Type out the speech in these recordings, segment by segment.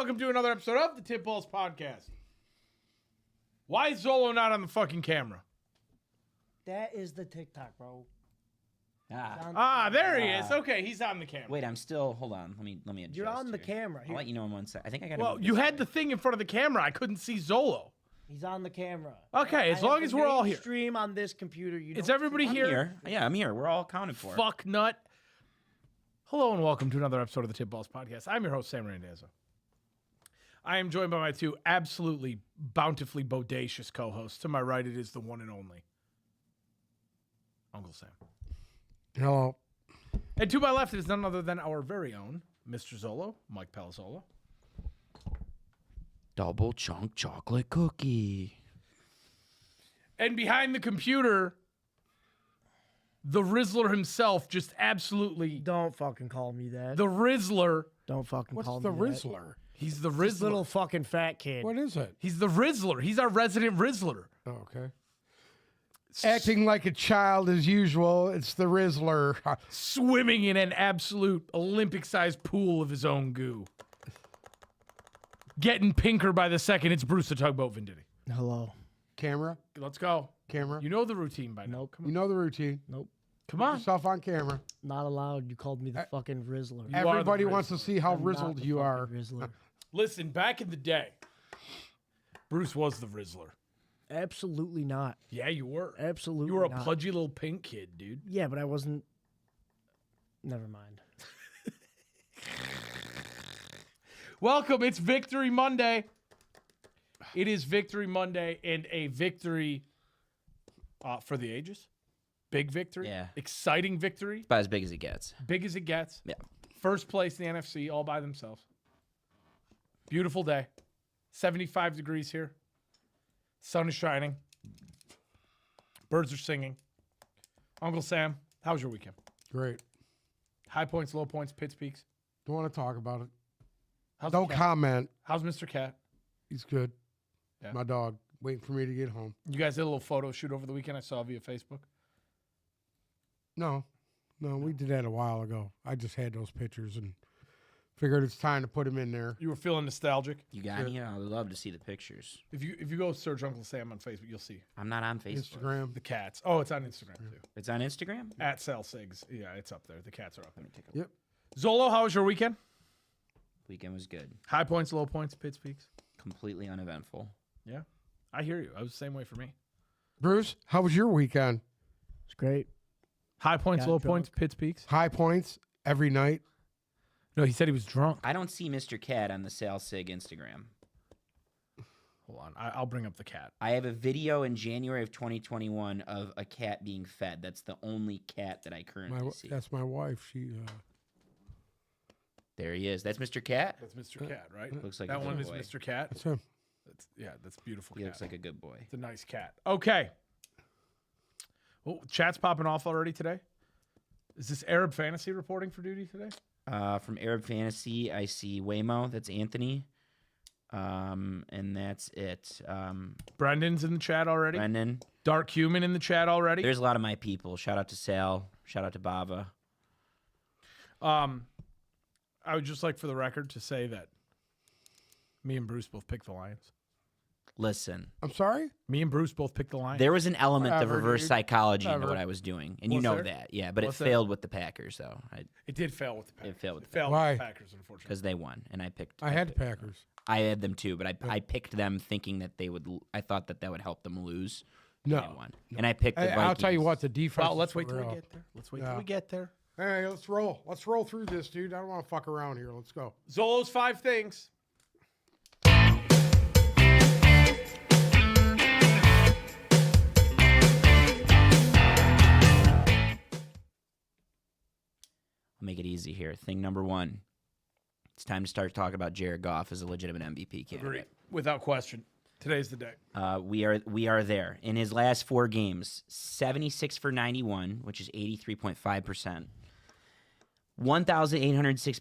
welcome to another episode of the Tip Balls Podcast. Why is Zolo not on the fucking camera? That is the TikTok, bro. There he is. Okay, he's on the camera. Wait, I'm still. Hold on. Let me adjust. You're on the here. camera. I'll let you know in 1 second. I think I got. Well, you had the thing in front of the camera. I couldn't see Zolo. He's on the camera. Okay, as long as we're all here. Stream on this computer. Is everybody here? Yeah, I'm here. We're all accounted for. Fuck nut. Hello and welcome to another episode of the Tip Balls Podcast. I'm your host, Sam Randazzo. I am joined by my two absolutely bountifully bodacious co-hosts. To my right, it is the one and only Uncle Sam. Hello. And to my left, it is none other than our very own Mr. Zolo, Mike Palazzolo. Double chunk chocolate cookie. And behind the computer, the Rizzler himself, just absolutely Don't fucking call me that. the Rizzler. Don't fucking What's call the me that. Rizzler? He's the This Rizzler. little fucking fat kid. What is it? He's the Rizzler. He's our resident Rizzler. Oh, okay. Acting like a child as usual. It's the Rizzler. Swimming in an absolute Olympic-sized pool of his own goo. Getting pinker by the second. It's Bruce the Tugboat Venditti. Hello. Camera. Let's go. Camera. You know the routine by now. Nope. Come You know the routine. Nope. Come on. Yourself on camera. Not allowed. You called me the fucking Rizzler. You are the Everybody wants to Rizzler. see how I'm not rizzled the you fucking are. Rizzler. Listen, back in the day, Bruce was the Rizzler. Absolutely not. Yeah, you were. Absolutely You were a not. pudgy little pink kid, dude. Yeah, but I wasn't. Never mind. Welcome. It's Victory Monday. It is Victory Monday and a victory for the ages. Big victory. Yeah. Exciting victory. About as big as it gets. Big as it gets. Yeah. First place in the NFC all by themselves. Beautiful day. 75 degrees here. Sun is shining. Birds are singing. Uncle Sam, how was your weekend? Great. High points, low points, pits, peaks. Don't want to talk about it. How's Don't the cat? comment. How's Mr. Cat? He's good. Yeah. My dog. Waiting for me to get home. You guys did a little photo shoot over the weekend I saw via Facebook. No, we did that a while ago. I just had those pictures and figured it's time to put them in there. You were feeling nostalgic. You got me? I would love to see the pictures. If you go search Uncle Sam on Facebook, you'll see I'm not on Facebook. Instagram. the cats. Oh, it's on Instagram too. It's on Instagram? At Sal Sigs. Yeah, it's up there. The cats are up there. Let me take a Yep. look. Zolo, how was your weekend? Weekend was good. High points, low points, pits, peaks. Completely uneventful. Yeah, I hear you. I was the same way for me. Bruce, how was your weekend? It's great. High points, Got low drunk. points, pits, peaks. High points every night. No, he said he was drunk. I don't see Mr. Cat on the Sal Sig Instagram. Hold on, I'll bring up the cat. I have a video in January of 2021 of a cat being fed. That's the only cat that I currently see. That's my wife. She. There he is. That's Mr. Cat? That's Mr. Cat, right? Looks like that a one good is boy. Mr. Cat. That's him. That's beautiful. He cat. looks like a good boy. It's a nice cat. Okay. Well, chat's popping off already today. Is this Arab Fantasy reporting for duty today? From Arab Fantasy, I see Waymo. That's Anthony. And that's it. Brendan's in the chat already. Brendan. Dark Human in the chat already. There's a lot of my people. Shout out to Sal. Shout out to Bava. I would just like for the record to say that me and Bruce both picked the Lions. Listen, I'm sorry. Me and Bruce both picked the Lions. there was an element of Whatever, reverse dude. psychology into Whatever. what I was doing, and you Was know there? that, yeah. But Was it there? failed with the Packers, though, It did fail with the Packers. failed with It failed Why? with the Packers, unfortunately. because they won, and I picked. I had the Packers. I had them too, but I picked them thinking that they would. I thought that would help them lose. and No. they won. And I picked the Vikings. I'll tell you what. The defense. Well, let's is wait till we real. get there. Let's wait Yeah. till we get there. Hey, let's roll. Let's roll through this, dude. I don't want to fuck around here. Let's go. Zolo's 5 things. I'll make it easy here. Thing number one. It's time to start talking about Jared Goff as a legitimate MVP Agree. candidate. Without question. Today's the day. We are there. In his last 4 games, 76 for 91, which is 83.5%. 1,086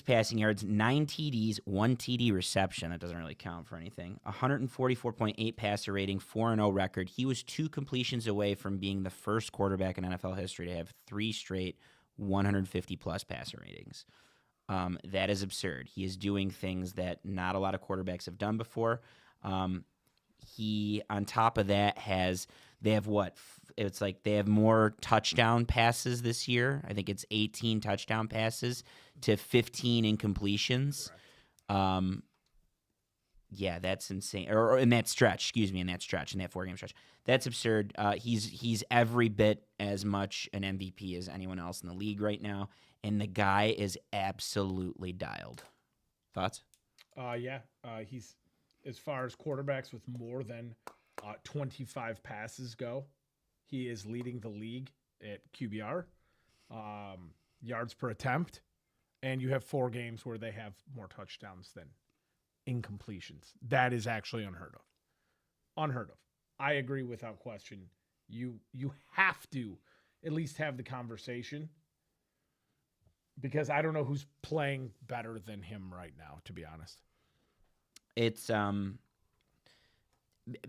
passing yards, 9 TDs, 1 TD reception. That doesn't really count for anything. 144.8 passer rating, 4-0 record. He was 2 completions away from being the first quarterback in NFL history to have 3 straight 150-plus passer ratings. That is absurd. He is doing things that not a lot of quarterbacks have done before. He, on top of that, they have what? It's like they have more touchdown passes this year. I think it's 18 touchdown passes to 15 incompletions. Yeah, that's insane. Or in that stretch, in that 4-game stretch. That's absurd. He's every bit as much an MVP as anyone else in the league right now, and the guy is absolutely dialed. Thoughts? Yeah. He's, as far as quarterbacks with more than 25 passes go, he is leading the league at QBR, yards per attempt, and you have 4 games where they have more touchdowns than incompletions. That is actually unheard of. Unheard of. I agree without question. You have to at least have the conversation, because I don't know who's playing better than him right now, to be honest. It's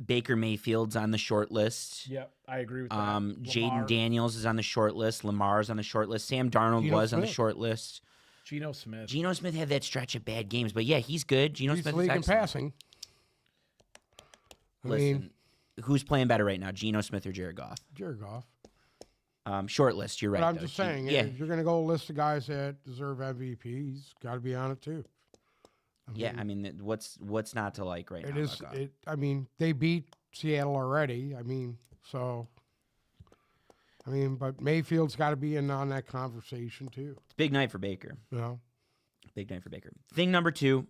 Baker Mayfield's on the short list. Yep, I agree with that. Jaden Daniels is on the short list. Lamar's on the short list. Sam Darnold Geno was on the Smith. short list. Geno Smith. Geno Smith had that stretch of bad games, but yeah, he's good. Geno He's Smith is league in excellent. passing. I Listen, mean, who's playing better right now, Geno Smith or Jared Goff? Jared Goff. Short list, you're right. But I'm though. just saying, Yeah, if you're going to go list of guys that deserve MVP, he's got to be on it too. I mean, what's not to like right It now? is. about Goff? I mean, they beat Seattle already. I mean, so. I mean, but Mayfield's got to be in on that conversation too. It's a big night for Baker. You know, Big night for Baker. Thing number 2,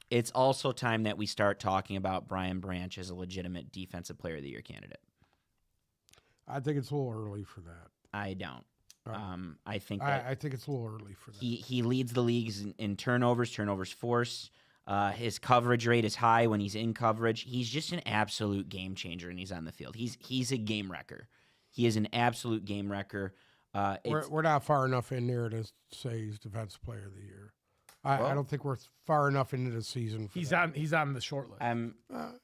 it's also time that we start talking about Brian Branch as a legitimate Defensive Player of the Year candidate. I think it's a little early for that. I don't. I think I think it's a little early for that. he leads the leagues in turnovers forced. His coverage rate is high when he's in coverage. He's just an absolute game changer, and he's on the field. He's a game wrecker. He is an absolute game wrecker. We're not far enough in there to say he's Defensive Player of the Year. I don't think we're far enough into the season. For He's that. on the short list.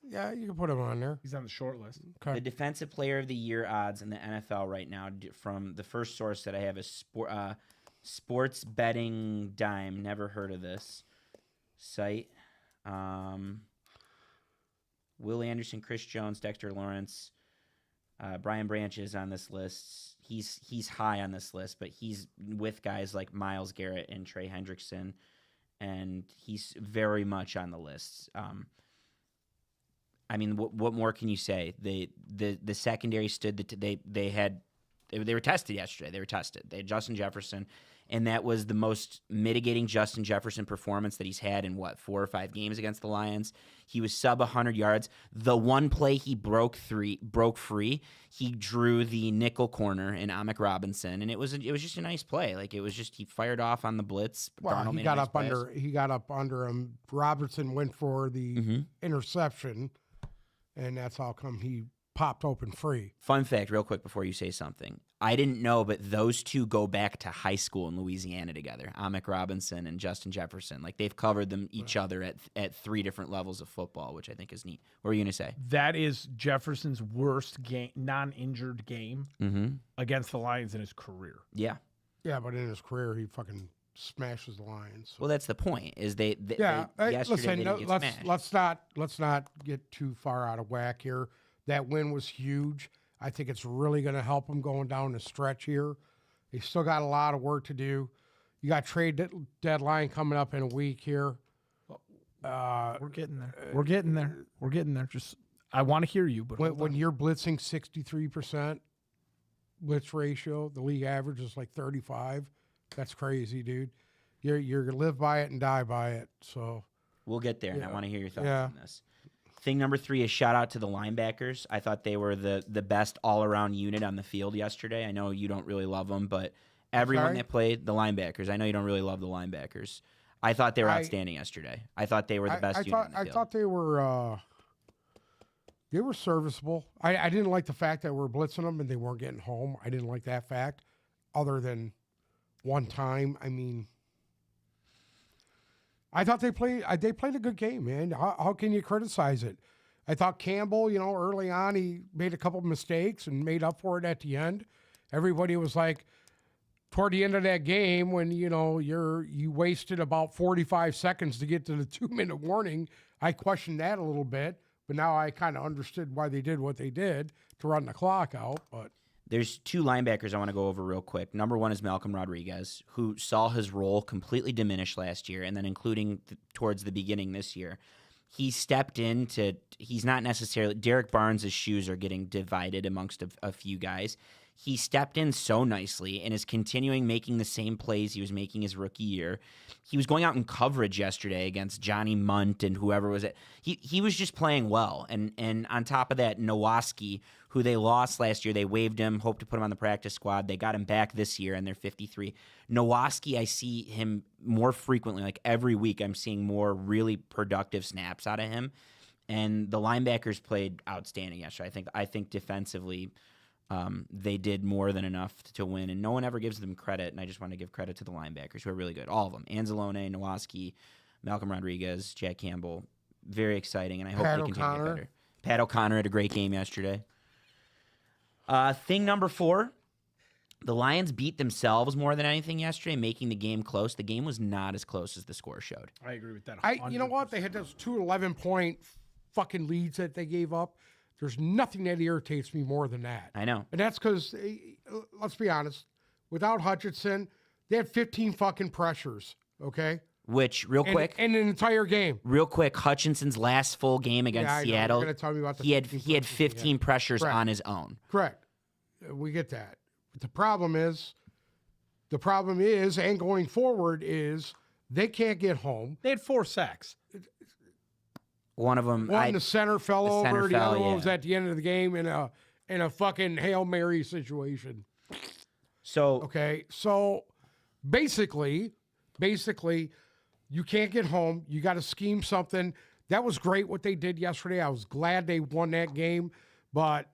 Yeah, you can put him on there. He's on the short list. The Okay. Defensive Player of the Year odds in the NFL right now, from the first source that I have, is Sports Betting Dime. Never heard of this site. Will Anderson, Chris Jones, Dexter Lawrence, Brian Branch is on this list. He's high on this list, but he's with guys like Myles Garrett and Trey Hendrickson, and he's very much on the list. I mean, what more can you say? The secondary stood. They were tested yesterday. They had Justin Jefferson, and that was the most mitigating Justin Jefferson performance that he's had in 4 or 5 games against the Lions. He was sub 100 yards. The one play he broke free, he drew the nickel corner in Amik Robinson, and it was just a nice play. Like, it was just, he fired off on the blitz. Well, Darnold he made a got nice up pass. under him. Robertson went for the Mm-hmm. interception, and that's how come he popped open free. Fun fact, real quick, before you say something. I didn't know, but those two go back to high school in Louisiana together. Amik Robinson and Justin Jefferson. Like, they've covered each other at 3 different levels of football, which I think is neat. What were you going to say? That is Jefferson's worst game, non-injured game against the Lions in his career. Yeah. Yeah, but in his career, he fucking smashes the Lions. So. Well, that's the point. Is they Yeah, yesterday listen. they didn't get smashed. Let's not get too far out of whack here. That win was huge. I think it's really going to help them going down the stretch here. They still got a lot of work to do. You got trade deadline coming up in a week here. We're getting there. We're getting there. We're getting there. Just, I want to hear you, but When you're blitzing 63% blitz ratio, the league average is like 35. That's crazy, dude. You're gonna live by it and die by it. So We'll get there, and I Yeah. want to hear your thoughts Yeah. on this. Thing number 3 is shout out to the linebackers. I thought they were the best all-around unit on the field yesterday. I know you don't really love them, but everyone Sorry? that played, the linebackers, I know you don't really love the linebackers. I thought they were outstanding yesterday. I thought they were the best unit on the I field. thought they were serviceable. I didn't like the fact that we're blitzing them and they weren't getting home. I didn't like that fact, other than one time. I mean, I thought they played a good game, man. How can you criticize it? I thought Campbell, early on he made a couple mistakes and made up for it at the end. Everybody was like, toward the end of that game, when you wasted about 45 seconds to get to the 2-minute warning, I questioned that a little bit. But now I kind of understood why they did what they did to run the clock out. But There's two linebackers I want to go over real quick. Number one is Malcolm Rodriguez, who saw his role completely diminish last year, and then including towards the beginning this year. He stepped into – he's not necessarily – Derek Barnes' shoes are getting divided amongst a few guys. He stepped in so nicely and is continuing making the same plays he was making his rookie year. He was going out in coverage yesterday against Johnny Munt and whoever was it. He was just playing well. And on top of that, Nowaski, who they lost last year, they waived him, hoped to put him on the practice squad. They got him back this year, and they're 53. Nowaski, I see him more frequently. Like every week, I'm seeing more really productive snaps out of him. And the linebackers played outstanding yesterday. I think defensively – they did more than enough to win, and no one ever gives them credit, and I just want to give credit to the linebackers who are really good. All of them. Anzalone, Nowaski, Malcolm Rodriguez, Jack Campbell. Very exciting, and I hope they continue to get better. Pat O'Connor had a great game yesterday. Thing number 4, the Lions beat themselves more than anything yesterday, making the game close. The game was not as close as the score showed. I agree with that. you know what? They had those 2 11-point fucking leads that they gave up. There's nothing that irritates me more than that. I know. And that's because, let's be honest, without Hutchinson, they had 15 fucking pressures, okay? Which, real quick. And an entire game. Real quick, Hutchinson's last full game against Seattle, You're going to tell me about the he had 15 pressures on his own. Correct. We get that. But the problem is, and going forward is, they can't get home. They had 4 sacks. One of them, the center fell over. The other one was at the end of the game in a fucking Hail Mary situation. So basically, you can't get home. You got to scheme something. That was great what they did yesterday. I was glad they won that game, but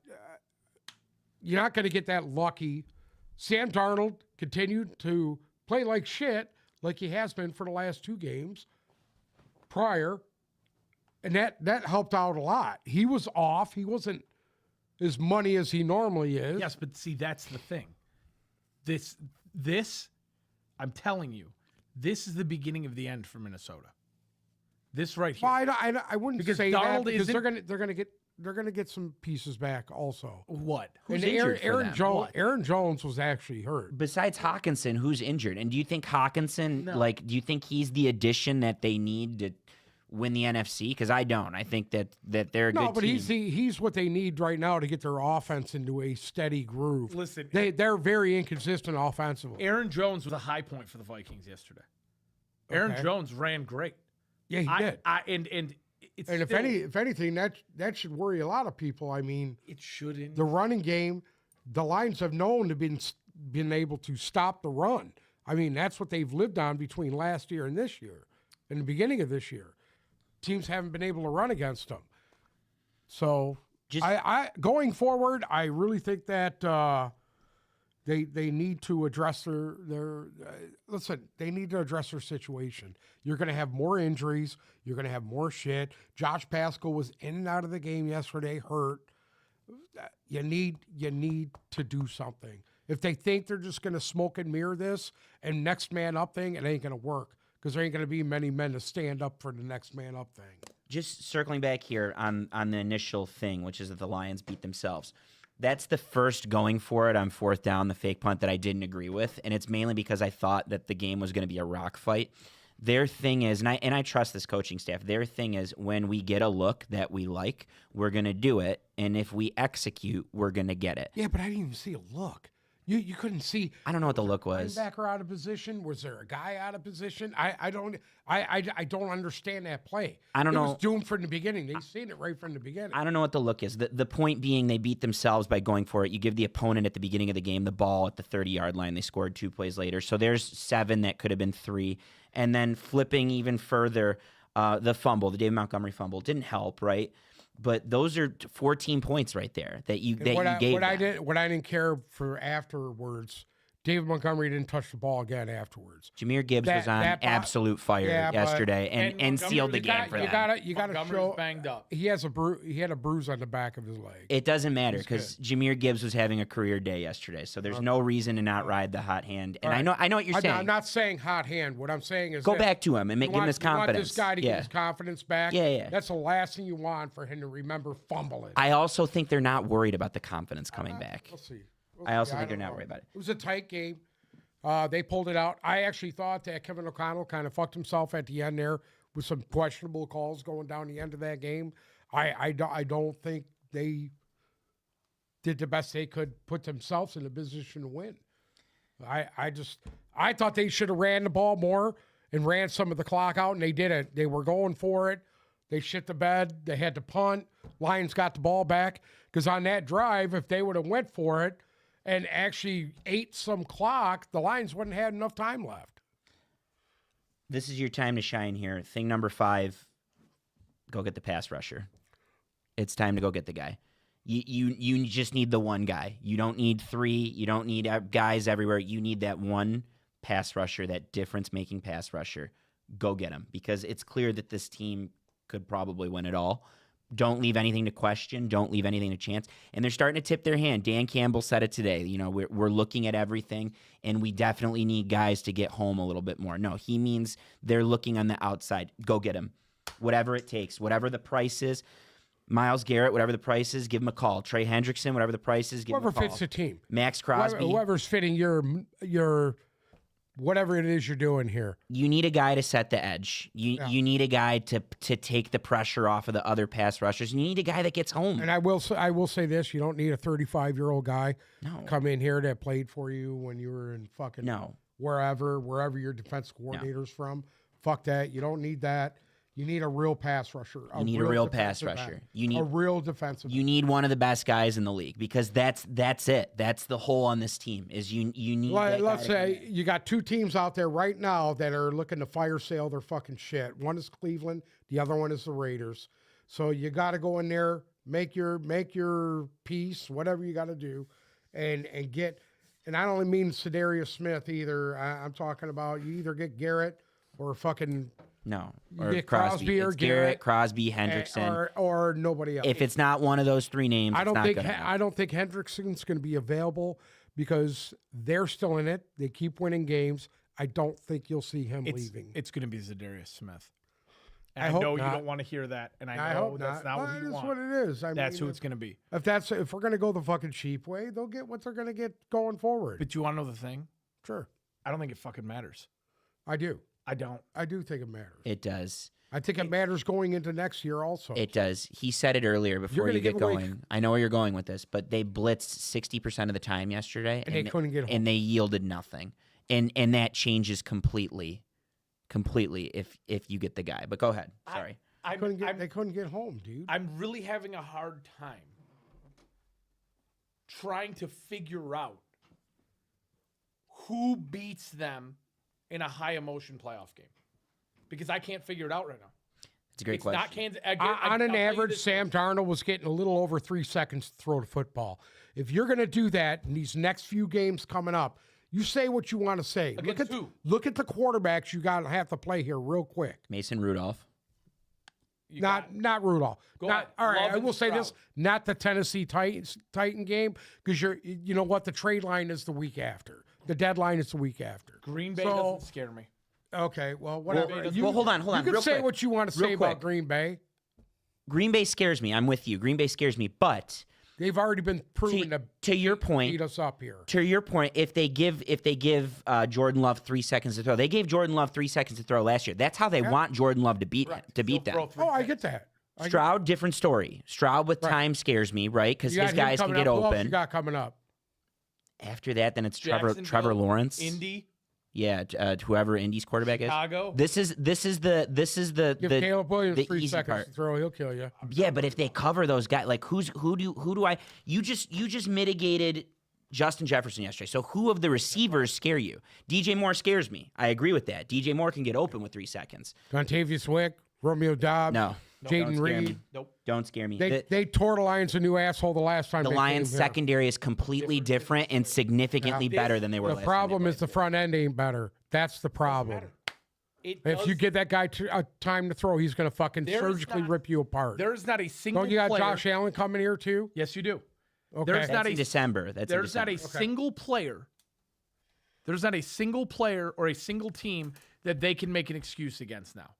you're not going to get that lucky. Sam Darnold continued to play like shit, like he has been for the last 2 games prior. And that helped out a lot. He was off. He wasn't as money as he normally is. Yes, but see, that's the thing. This, I'm telling you, this is the beginning of the end for Minnesota. This right here. Well, I wouldn't Because say Darnold that because isn't- they're gonna get some pieces back also. What? Who's And injured for them? What? Aaron Jones was actually hurt. Besides Hawkinson, who's injured? And do you think Hawkinson, do you think he's the addition that they need to win the NFC? Because I don't. I think that they're a good but team. he's what they need right now to get their offense into a steady groove. Listen, they're very inconsistent offensively. Aaron Jones was a high point for the Vikings yesterday. Aaron Okay. Jones ran great. Yeah, he did. And it's And still, if anything, that should worry a lot of people. I mean, it shouldn't. the running game, the Lions have known to been able to stop the run. I mean, that's what they've lived on between last year and this year, and the beginning of this year. Teams haven't been able to run against them. So, I going forward, I really think that they need to address their listen. They need to address their situation. You're going to have more injuries. You're going to have more shit. Josh Pascal was in and out of the game yesterday, hurt. You need to do something. If they think they're just going to smoke and mirror this and next man up thing, it ain't going to work because there ain't going to be many men to stand up for the next man up thing. Just circling back here on the initial thing, which is that the Lions beat themselves. That's the first going for it on 4th down, the fake punt that I didn't agree with, and it's mainly because I thought that the game was going to be a rock fight. Their thing is, and I trust this coaching staff, their thing is when we get a look that we like, we're going to do it, and if we execute, we're going to get it. Yeah, but I didn't even see a look. You couldn't see. I don't know what the look was. Linebacker out of position. Was there a guy out of position? I don't understand that play. I don't know. It was doomed from the beginning. They seen it right from the beginning. I don't know what the look is. The point being they beat themselves by going for it. You give the opponent at the beginning of the game the ball at the 30-yard line. They scored 2 plays later. So there's 7 that could have been 3. And then flipping even further, the fumble, the David Montgomery fumble, didn't help, right? But those are 14 points right there that you gave them. What I didn't care for afterwards, David Montgomery didn't touch the ball again afterwards. Jameer Gibbs was on absolute fire yesterday and Montgomery sealed the was game back. for You them. gotta Montgomery's show banged up. he had a bruise on the back of his leg. It doesn't matter because Jameer Gibbs was having a career day yesterday, so there's no reason to not ride the hot hand. And I know what you're saying. I'm not saying hot hand. What I'm saying is Go back to him and give him his You want confidence. this guy to get his confidence back. Yeah. That's the last thing you want for him to remember fumbling. I also think they're not worried about the confidence coming back. We'll see. I also Yeah, think they're don't not know. worried about it. It was a tight game. They pulled it out. I actually thought that Kevin O'Connell kind of fucked himself at the end there with some questionable calls going down the end of that game. I don't think they did the best they could put themselves in a position to win. I thought they should have ran the ball more and ran some of the clock out, and they didn't. They were going for it. They shit the bed. They had to punt. Lions got the ball back because on that drive, if they would have went for it and actually ate some clock, the Lions wouldn't have had enough time left. This is your time to shine here. Thing number 5, go get the pass rusher. It's time to go get the guy. You just need the one guy. You don't need 3. You don't need guys everywhere. You need that one pass rusher, that difference-making pass rusher. Go get him because it's clear that this team could probably win it all. Don't leave anything to question. Don't leave anything to chance. And they're starting to tip their hand. Dan Campbell said it today. You know, we're looking at everything, and we definitely need guys to get home a little bit more. No, he means they're looking on the outside. Go get him. Whatever it takes. Whatever the price is. Miles Garrett, whatever the price is, give him a call. Trey Hendrickson, whatever the price is, give him a call. Whoever fits the team. Max Crosby. Whoever's fitting your whatever it is you're doing here. You need a guy to set the edge. You need a guy to take the pressure off of the other pass rushers. You need a guy that gets home. And I will say this: you don't need a 35-year-old guy come in here that played for you when you were in fucking wherever your defense coordinator's from. Fuck that. You don't need that. You need a real pass rusher. You need a real pass rusher. You need a real defensive. You need one of the best guys in the league because that's it. That's the hole on this team is you need. Let's say you got 2 teams out there right now that are looking to fire sale their fucking shit. One is Cleveland, the other one is the Raiders. So you got to go in there, make your piece, whatever you got to do, and get. And I don't mean Sedarius Smith either. I'm talking about you either get Garrett or fucking. No, or or Crosby or it's Garrett, Crosby, Hendrickson, or nobody else. If it's not one of those 3 names, I don't think gonna Hendrickson's going to be available because they're still in it. They keep winning games. I don't think you'll see him leaving. It's going to be Zadarius Smith. And I I hope know not. you don't want to hear that, and I know hope that's not what you That's want. what it is. That's who it's going to be. If we're going to go the fucking cheap way, they'll get what they're going to get going forward. But you want to know the thing? Sure, I don't think it fucking matters. I do. I don't. I do think it matters. It does. I think it matters going into next year also. It does. He said it earlier before you get going. I know where you're going with this, but they blitzed 60% of the time yesterday, and they couldn't get home. And they yielded nothing, and that changes completely if you get the guy. But go ahead. Sorry. They couldn't get home, dude. I'm really having a hard time trying to figure out who beats them in a high emotion playoff game because I can't figure it out right now. It's a great question. Not Kansas. On an average, Sam Darnold was getting a little over 3 seconds to throw the football. If you're going to do that in these next few games coming up, you say what you want to say. Look at the quarterbacks you got to have to play here real quick. Mason Rudolph. Not Rudolph. All right, I will say this: not the Tennessee Titan game because you know what, the trade line is the week after. The deadline is the week after. Green Bay doesn't scare me. Okay, well, whatever. Well, hold on. You can say what you want to say about Green Bay. Green Bay scares me. I'm with you. Green Bay scares me, but they've already been proven to your point. Beat us up here. To your point, if they give Jordan Love 3 seconds to throw, they gave Jordan Love 3 seconds to throw last year. That's how they want Jordan Love to beat them. Oh, I get that. Stroud, different story. Stroud with time scares me, right? Because his guys can get open. Who else open. you got coming up? After that, then it's Trevor Lawrence. Indy. Yeah, whoever Indy's quarterback Chicago. is. This is the Give Caleb Williams the 3 easy seconds part. to throw, he'll kill you. Yeah, but if they cover those guys, like who do I? You just mitigated Justin Jefferson yesterday. So who of the receivers scare you? DJ Moore scares me. I agree with that. DJ Moore can get open with 3 seconds. Dontavius Wick, Romeo Dobbs. No. Jaden Reed. Nope. Don't scare me. They tore the Lions a new asshole the last time. The they Lions' came here. secondary is completely different and significantly better than they were The last time. problem is the front end ain't better. That's the problem. If you give that guy time to throw, he's going to fucking surgically rip you apart. There's not a single Don't you got player. Josh Allen coming here too? Yes, you do. Okay. There's not That's a in December. There's not a single player. There's not a single player or a single team that they can make an excuse against now.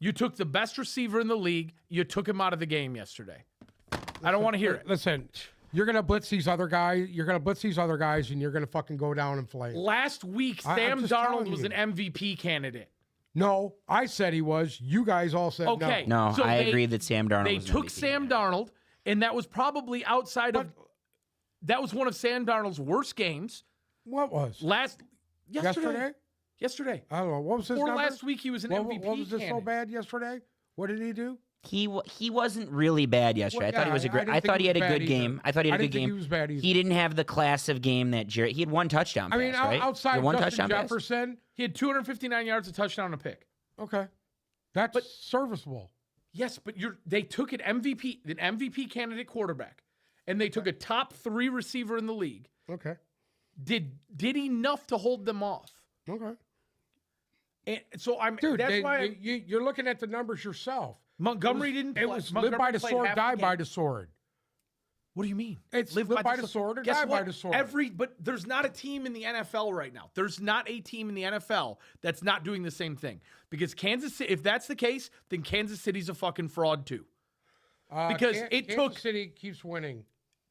You took the best receiver in the league. You took him out of the game yesterday. I don't want to hear it. Listen, you're going to blitz these other guys. You're going to blitz these other guys, and you're going to fucking go down in flames. Last week, I'm Sam just Darnold telling was you. an MVP candidate. No, I said he was. You guys all said Okay. no. No, So I they- agree that Sam Darnold They was an took MVP. Sam Darnold, and that was probably outside of. That was one of Sam Darnold's worst games. What was? Yesterday. I don't know. What was his Or number? last week he was an MVP What was this so candidate. bad yesterday? What did he do? He wasn't really bad yesterday. Well, I thought he yeah, was a I great. didn't I think thought he he had a was bad good either. game. I thought he had a I good didn't think game. he was bad either. He didn't have the class of game that Jared. He had one touchdown. I mean, pass, right? outside He had one Justin touchdown pass. Jefferson. He had 259 yards, a touchdown, and a pick. Okay, that's serviceable. Yes, but they took an MVP candidate quarterback, and they took a top 3 receiver in the league. Okay, Did enough to hold them off. okay. And so Dude, that's why you're looking at the numbers yourself. Montgomery didn't. It play. was Montgomery live by the played sword, half die the by game. the sword. What do you mean? It's live by the sword or Guess die by what? the sword. But there's not a team in the NFL right now. There's not a team in the NFL that's not doing the same thing. Because Kansas City, if that's the case, then Kansas City's a fucking fraud too. Because Kansas City keeps winning.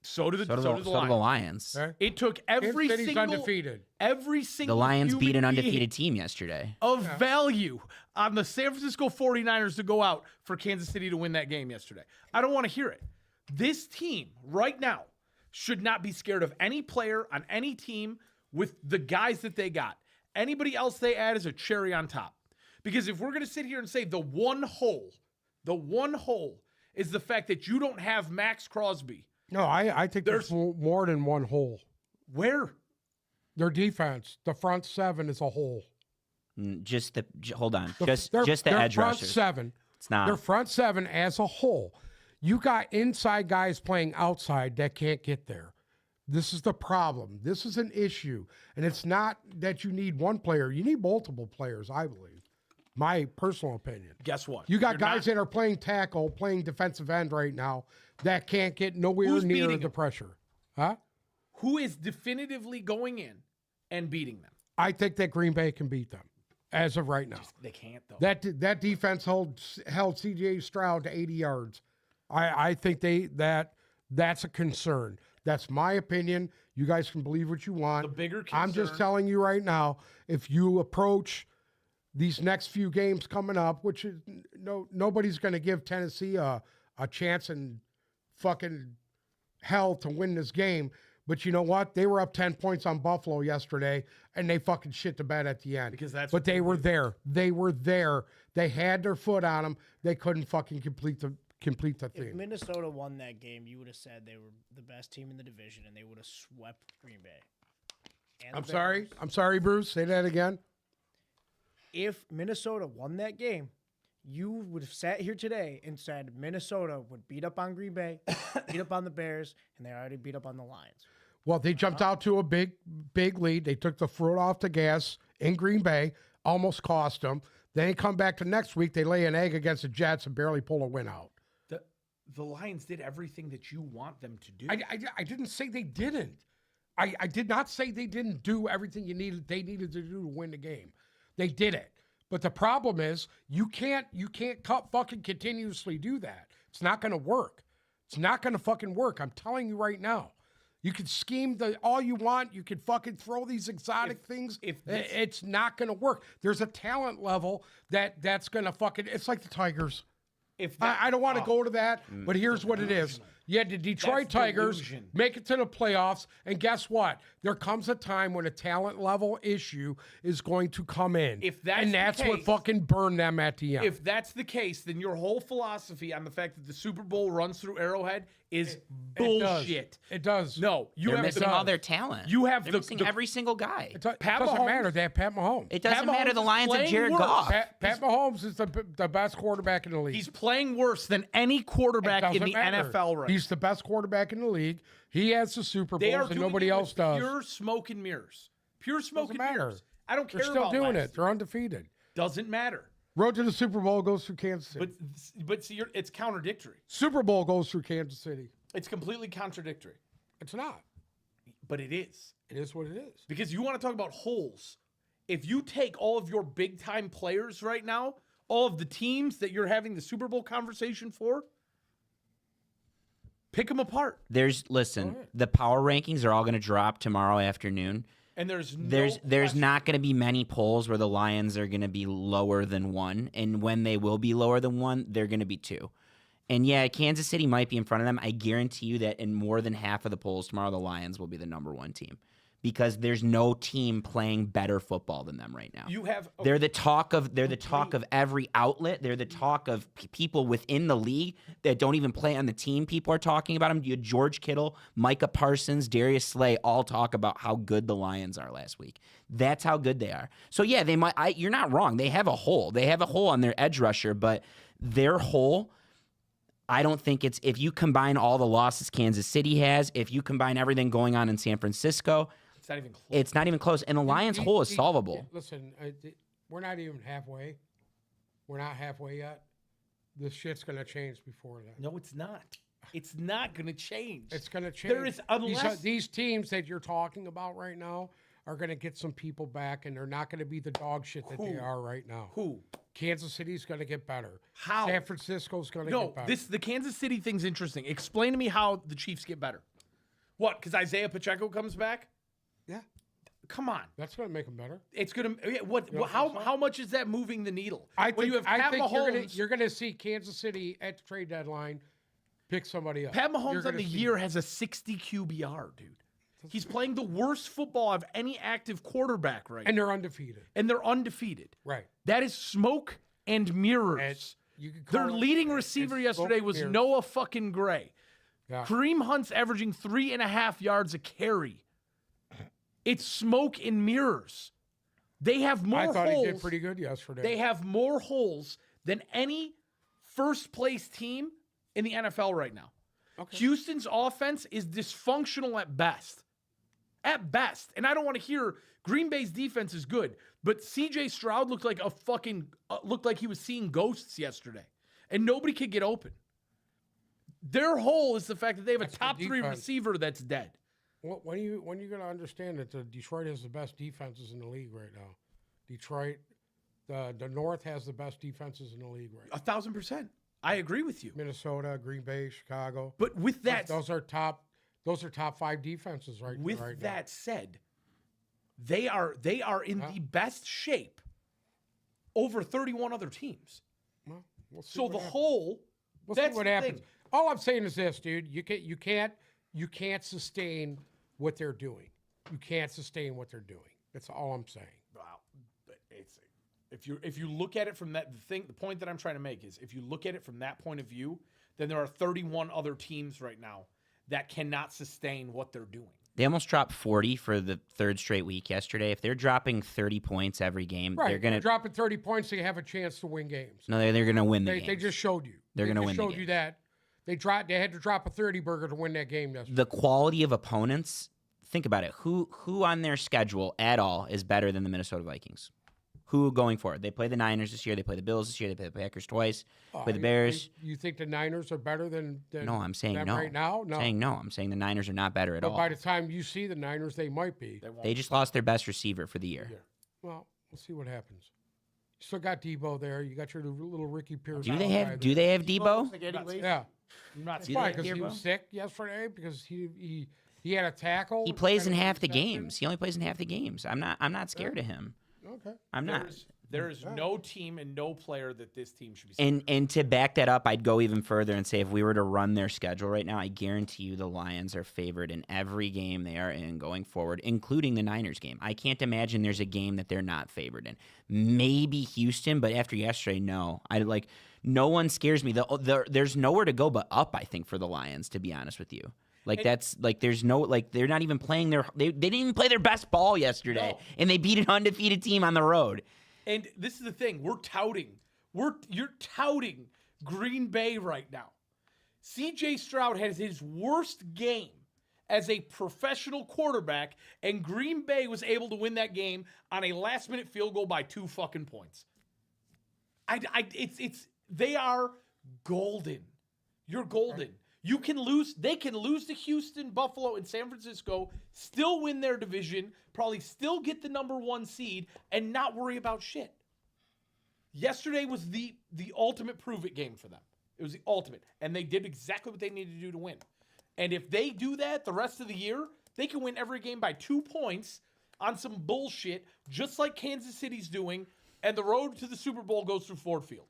So do the So do the Lions. Lions. Okay? It took every Kansas City's single undefeated. every single The Lions human beat an being undefeated team yesterday. of value on the San Francisco 49ers to go out for Kansas City to win that game yesterday. I don't want to hear it. This team right now should not be scared of any player on any team with the guys that they got. Anybody else they add is a cherry on top. Because if we're going to sit here and say the one hole is the fact that you don't have Max Crosby. No, I think there's more than one hole. Where? Their defense, the front seven is a hole. Hold on. The- Just their- the their edge front rushers. seven. It's not. Their front seven as a whole. You got inside guys playing outside that can't get there. This is the problem. This is an issue. And it's not that you need one player. You need multiple players, I believe. My personal opinion. Guess what? You got You're guys not- that are playing tackle, playing defensive end right now that can't get nowhere Who's near beating the them? pressure. Huh? Who is definitively going in and beating them? I think that Green Bay can beat them as of right now. They can't though. That defense held CJ Stroud to 80 yards. I think that's a concern. That's my opinion. You guys can believe what you want. The bigger I'm just concern- telling you right now, if you approach these next few games coming up, which is nobody's going to give Tennessee a chance in fucking hell to win this game. But you know what? They were up 10 points on Buffalo yesterday, and they fucking shit the bed at the end. Because that's but what they they were do. there. They were there. They had their foot on them. They couldn't fucking complete the If thing. Minnesota won that game, you would have said they were the best team in the division and they would have swept Green Bay. And the I'm sorry. Bears. I'm sorry, Bruce. Say that again. If Minnesota won that game, you would have sat here today and said Minnesota would beat up on Green Bay, beat up on the Bears, and they already beat up on the Lions. Well, they jumped out to a big lead. They took the foot off the gas in Green Bay, almost cost them. Then they come back to next week. They lay an egg against the Jets and barely pull a win out. The Lions did everything that you want them to do. I didn't say they didn't. I did not say they didn't do everything they needed to do to win the game. They did it. But the problem is you can't fucking continuously do that. It's not going to work. It's not going to fucking work. I'm telling you right now. You can scheme all you want. You can fucking throw these exotic things. It's not going to work. There's a talent level that's going to fucking. It's like the Tigers. I don't want to go to that, but here's what it is. You had the Detroit That's Tigers delusion. make it to the playoffs, and guess what? There comes a time when a talent level issue is going to come in. And that's what fucking burned them at the end. If that's the case, then your whole philosophy on the fact that the Super Bowl runs through Arrowhead is It bullshit. It does. No, you They're have missing all their talent. You have They're the- missing the- every single guy. It Pat doesn't Mahomes- matter. They have Pat Mahomes. It doesn't Pat matter. Mahomes The is Lions have playing Jared worse. Goff. Pat Mahomes is the best quarterback in the league. He's playing worse than any It quarterback in doesn't the matter. NFL right He's the best quarterback in the league. He has the Super They are Bowls and doing nobody it with else does. Pure smoke and mirrors. Pure smoke Doesn't and matter. mirrors. I don't care They're still about doing last it. They're undefeated. Doesn't matter. Road to the Super Bowl goes through Kansas City. But see, it's contradictory. Super Bowl goes through Kansas City. It's completely contradictory. It's not. But it is. It is what it is. Because you want to talk about holes. If you take all of your big time players right now, all of the teams that you're having the Super Bowl conversation for, pick them apart. Listen, the power rankings are all going to drop tomorrow afternoon. And there's There's not going to be many polls where the Lions are going to be lower than 1, and when they will be lower than 1, they're going to be 2. And yeah, Kansas City might be in front of them. I guarantee you that in more than half of the polls tomorrow, the Lions will be the number 1 team because there's no team playing better football than them right now. You have They're the talk of every outlet. They're the talk of people within the league that don't even play on the team. People are talking about them. You had George Kittle, Micah Parsons, Darius Slay all talk about how good the Lions are last week. That's how good they are. So yeah, they might. You're not wrong. They have a hole. They have a hole on their edge rusher, but their hole, I don't think it's, if you combine all the losses Kansas City has, if you combine everything going on in San Francisco, it's not even close. it's not even close. And the Lions' hole is solvable. Listen, we're not even halfway. We're not halfway yet. This shit's going to change before that. No, it's not. It's not going to change. It's going to change. There is, unless These teams that you're talking about right now are going to get some people back, and they're not going to be the dog shit that they Who? are right now. who? Kansas City's going to get better. How? San Francisco's going to No, get better. the Kansas City thing's interesting. Explain to me how the Chiefs get better. What? Because Isaiah Pacheco comes back? Yeah, Come on. that's going to make them better. It's gonna. What? You don't How? think so? How much is that moving the needle? I when think, you have I Pat think Mahomes. you're going to see Kansas City at the trade deadline pick somebody up. Pat You're Mahomes on gonna the see year that. has a 60 QBR, dude. He's playing the worst football of any active quarterback right And now. they're undefeated. And they're undefeated. Right. That is smoke and mirrors. And you could call Their it- leading it's receiver smoke yesterday and was mirrors. Noah fucking Gray. Yeah. Kareem Hunt's averaging 3.5 yards a carry. It's smoke and mirrors. They have more I thought holes. he did pretty good yesterday. They have more holes than any first place team in the NFL right now. Okay. Houston's offense is dysfunctional at best. At best. And I don't want to hear Green Bay's defense is good, but CJ Stroud looked like looked like he was seeing ghosts yesterday. And nobody could get open. Their hole is the fact that they have a That's top good 3 defense. receiver that's dead. When are you going to understand that Detroit has the best defenses in the league right now? Detroit, the North has the best defenses in the league right now. 1,000%. I agree with you. Minnesota, Green Bay, Chicago. But with that Those are top 5 defenses right With right that said, they are in the best shape over 31 other teams. now. Well, we'll see So what the happens. whole We'll that's see what the happens. thing. All I'm saying is this, dude. You can't sustain what they're doing. You can't sustain what they're doing. That's all I'm saying. Wow, but it's if you look at it from the point that I'm trying to make is if you look at it from that point of view, then there are 31 other teams right now that cannot sustain what they're doing. They almost dropped 40 for the 3rd straight week yesterday. If they're dropping 30 points every game, Right. they're going to dropping 30 points so you have a chance to win games. No, they're going to win the They game. just showed you. They're They gonna just win the showed you game. that. They had to drop a 30 burger to win that game yesterday. The quality of opponents, think about it. Who on their schedule at all is better than the Minnesota Vikings? Who going forward? They play the Niners this year. They play the Bills this year. They play the Packers twice. Play the Bears. You think the Niners are better than No, I'm saying them no. right now? No. Saying no. I'm saying the Niners are not better at But all. by the time you see the Niners, they might be. They just lost their best receiver for the year. Well, we'll see what happens. You still got Debo there. You got your little Ricky Pierce. Do they guy have there. Debo? Yeah. Not Do Why? they- Because he Debo? was sick yesterday. Because he had a tackle. He plays in and an half the interception? games. He only plays in half the games. I'm not scared of him. Okay. I'm not. There is no team and no player that this team should be. And to back that up, I'd go even further and say if we were to run their schedule right now, I guarantee you the Lions are favored in every game they are in going forward, including the Niners game. I can't imagine there's a game that they're not favored in. Maybe Houston, but after yesterday, no. No one scares me. There's nowhere to go but up, I think, for the Lions, to be honest with you. There's no, they're not even playing they didn't even play their best ball yesterday, No. and they beat an undefeated team on the road. And this is the thing. You're touting Green Bay right now. CJ Stroud has his worst game as a professional quarterback, and Green Bay was able to win that game on a last-minute field goal by 2 fucking points. They are golden. You're golden. You can lose. They can lose to Houston, Buffalo, and San Francisco, still win their division, probably still get the number 1 seed, and not worry about shit. Yesterday was the ultimate prove-it game for them. It was the ultimate. And they did exactly what they needed to do to win. And if they do that the rest of the year, they can win every game by 2 points on some bullshit, just like Kansas City's doing, and the road to the Super Bowl goes through Ford Field.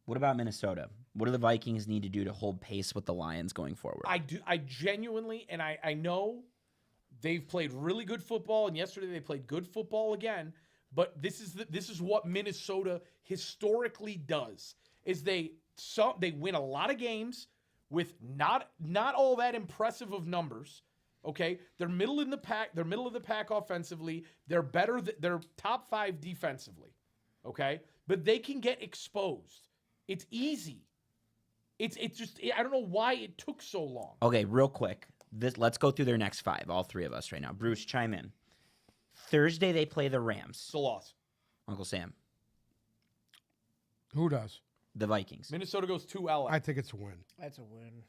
What about Minnesota? What do the Vikings need to do to hold pace with the Lions going forward? I genuinely, and I know they've played really good football, and yesterday they played good football again, but this is what Minnesota historically does, is they win a lot of games with not all that impressive of numbers. Okay, they're middle in the pack. They're middle of the pack offensively. They're better. They're top 5 defensively. Okay, but they can get exposed. It's easy. It's just I don't know why it took so long. Okay, real quick. Let's go through their next 5. All 3 of us right now. Bruce, chime in. Thursday they play the Rams. It's a loss. Uncle Sam. Who does? The Vikings. Minnesota goes to LA. I think it's a win. That's a win.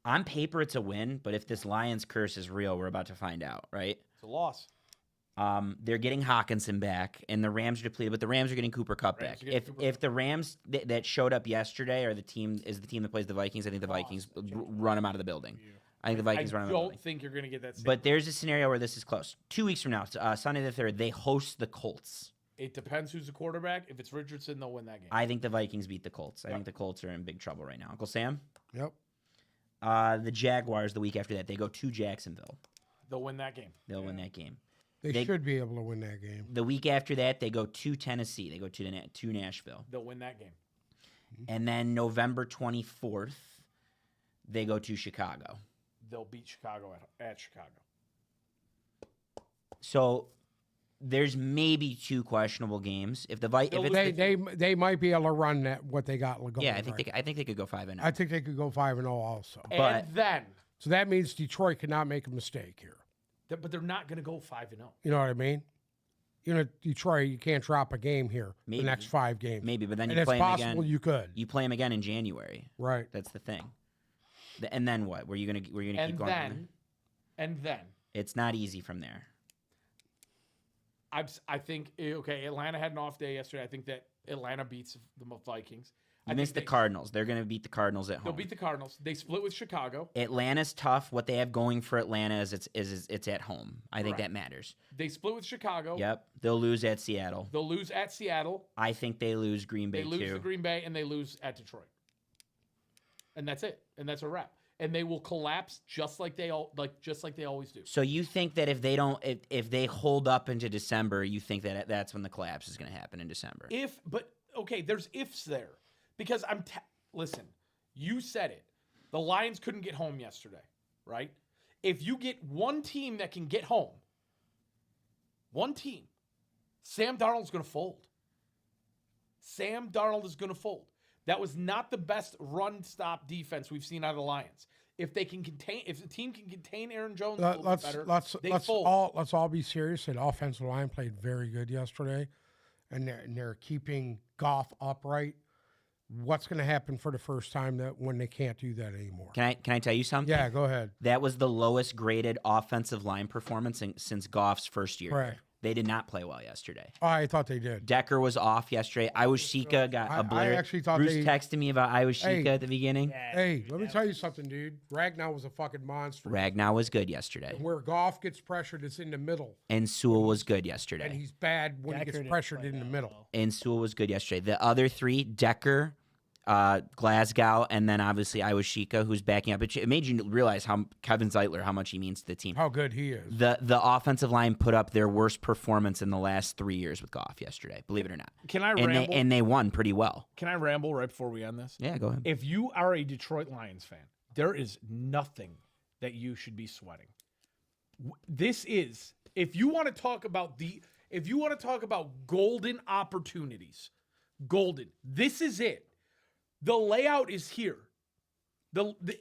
On paper, it's a win, but if this Lions curse is real, we're about to find out, right? It's a loss. They're getting Hawkinson back, and the Rams are depleted, but the Rams are getting Cooper Kupp back. If the Rams that showed up yesterday are the team that plays the Vikings, I think the Vikings run them out of the building. I think the Vikings run them out of the I building. don't think you're going to get that. But there's a scenario where this is close. 2 weeks from now, Sunday the 3rd, they host the Colts. It depends who's the quarterback. If it's Richardson, they'll win that game. I think the Vikings beat the Colts. I think the Colts are in big trouble right now. Uncle Sam? Yep. The Jaguars the week after that, they go to Jacksonville. They'll win that game. They'll win that game. They should be able to win that game. The week after that, they go to Tennessee. They go to Nashville. They'll win that game. And then November 24th, they go to Chicago. They'll beat Chicago at Chicago. So there's maybe 2 questionable games. If the They might be able to run that what they got going. yeah, I think they could go 5-0. I think they could go 5-0 also. And then, So that means Detroit cannot make a mistake here. but they're not going to go 5-0. You know what I mean? Detroit, you can't drop a game here. Maybe. The next 5 games. Maybe, but then And you it's play them possible again. you could. You play them again in January. Right. That's the thing. And then what? Were you gonna keep going? from there? And then, It's not easy from there. I think Atlanta had an off day yesterday. I think that Atlanta beats the Vikings. You missed the Cardinals. They're going to beat the Cardinals at home. They'll beat the Cardinals. They split with Chicago. Atlanta's tough. What they have going for Atlanta is it's at home. I think that matters. They split with Chicago. Yep. They'll lose at Seattle. They'll lose at Seattle. I think they lose Green Bay They lose too. to Green Bay, and they lose at Detroit. And that's it. And that's a wrap. And they will collapse just like they always do. So you think that if they hold up into December, you think that that's when the collapse is going to happen in December? There's ifs there. Because listen, you said it. The Lions couldn't get home yesterday, right? If you get one team that can get home, one team, Sam Darnold's going to fold. Sam Darnold is going to fold. That was not the best run-stop defense we've seen out of the Lions. If the team can contain Aaron Jones a little bit better, they fold. Let's all be serious. The offensive line played very good yesterday, and they're keeping Goff upright. What's going to happen for the first time when they can't do that anymore? Can I tell you something? Yeah, go ahead. That was the lowest graded offensive line performance since Goff's first year. Correct. They did not play well yesterday. Oh, I thought they did. Decker was off yesterday. Iwashika got obliterated. I actually thought Bruce texted me about Iwashika at the beginning. Hey, let me tell you something, dude. Ragnow was a fucking monster. Ragnow was good yesterday. Where Goff gets pressured, it's in the middle. And Sewell was good And yesterday. he's bad when he gets pressured in the middle. And Sewell was good yesterday. The other 3, Decker, Glasgow, and then obviously Iwashika, who's backing up. It made you realize how Kevin Zeitler, how much he means to the team. How good he is. The offensive line put up their worst performance in the last 3 years with Goff yesterday, believe it or not. Can I and ramble? They won pretty well. Can I ramble right before we end this? Yeah, go ahead. If you are a Detroit Lions fan, there is nothing that you should be sweating. This is, if you want to talk about golden opportunities, this is it. The layout is here.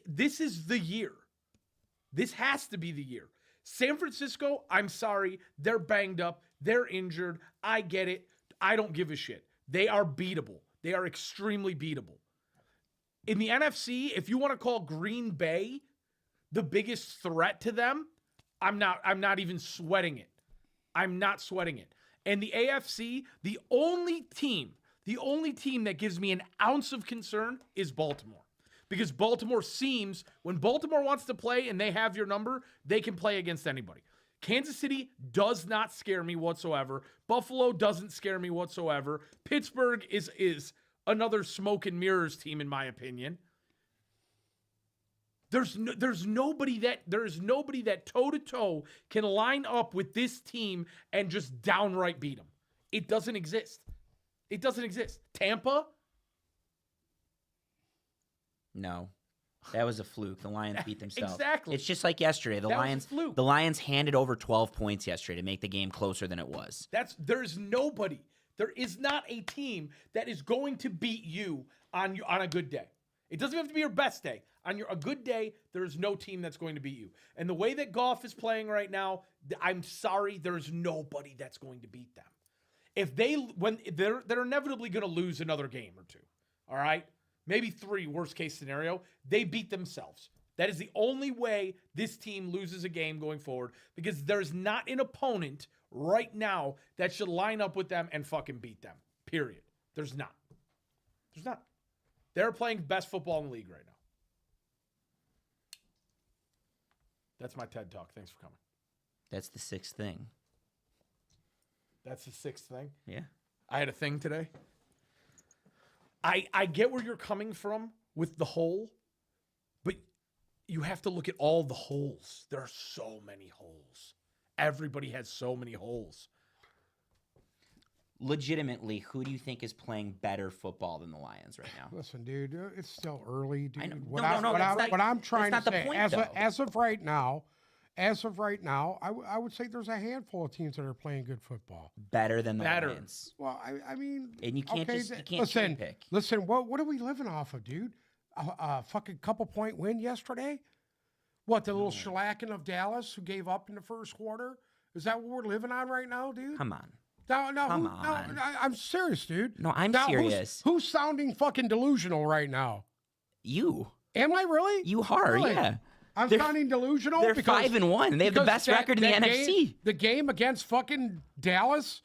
This is the year. This has to be the year. San Francisco, I'm sorry, they're banged up. They're injured. I get it. I don't give a shit. They are beatable. They are extremely beatable. In the NFC, if you want to call Green Bay the biggest threat to them, I'm not even sweating it. I'm not sweating it. And the AFC, the only team that gives me an ounce of concern is Baltimore. Because Baltimore seems, when Baltimore wants to play and they have your number, they can play against anybody. Kansas City does not scare me whatsoever. Buffalo doesn't scare me whatsoever. Pittsburgh is another smoke and mirrors team, in my opinion. There's nobody that toe-to-toe can line up with this team and just downright beat them. It doesn't exist. It doesn't exist. Tampa? No. That was a fluke. The Lions beat themselves. Exactly. It's just like yesterday. That was a fluke. The Lions handed over 12 points yesterday to make the game closer than it was. There's nobody. There is not a team that is going to beat you on a good day. It doesn't have to be your best day. On a good day, there's no team that's going to beat you. And the way that Goff is playing right now, I'm sorry, there's nobody that's going to beat them. If they're inevitably going to lose another game or two, all right? Maybe 3, worst case scenario. They beat themselves. That is the only way this team loses a game going forward, because there's not an opponent right now that should line up with them and fucking beat them, period. There's not. There's not. They're playing best football in the league right now. That's my TED Talk. Thanks for coming. That's the 6th thing. That's the 6th thing? Yeah. I had a thing today. I get where you're coming from with the hole, but you have to look at all the holes. There are so many holes. Everybody has so many holes. Legitimately, who do you think is playing better football than the Lions right now? Listen, dude, it's still early, dude. I know. What No, I'm trying to that's not the say, point, as though. of right now, I would say there's a handful of teams that are playing good football. Better than the Better. Lions. Well, I mean, And you can't okay, cherry pick. Listen, what are we living off of, dude? A fucking couple point win yesterday? What, the little shellacking of Dallas who gave up in the first quarter? Is that what we're living on right now, dude? Come on. No, Come on. I'm serious, dude. No, I'm Now, serious. Who's sounding fucking delusional right now? You. Am I really? You are, Really? yeah. I'm They're- sounding delusional. They're because 5-1. They have the because best record in the NFC. The game against fucking Dallas,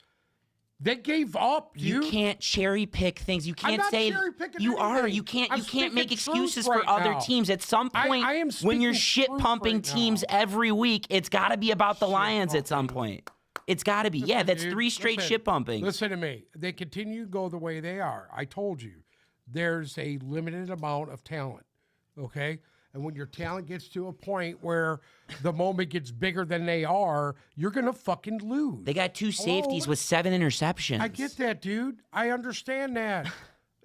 they gave up. You can't cherry pick things. You can't not say cherry-picking you are. anything. You can't. I'm You can't make speaking truth excuses right for other now. teams. At some point, I am when you're speaking shit truth pumping right teams now. every week, it's got to be about the Shit Lions at some point. It's got to be. Yeah, that's Dude, 3 straight listen, shit pumping. Listen to me. They continue to go the way they are. I told you, there's a limited amount of talent. Okay. And when your talent gets to a point where the moment gets bigger than they are, you're going to fucking lose. They got 2 safeties with 7 interceptions. I get that, dude. I understand that.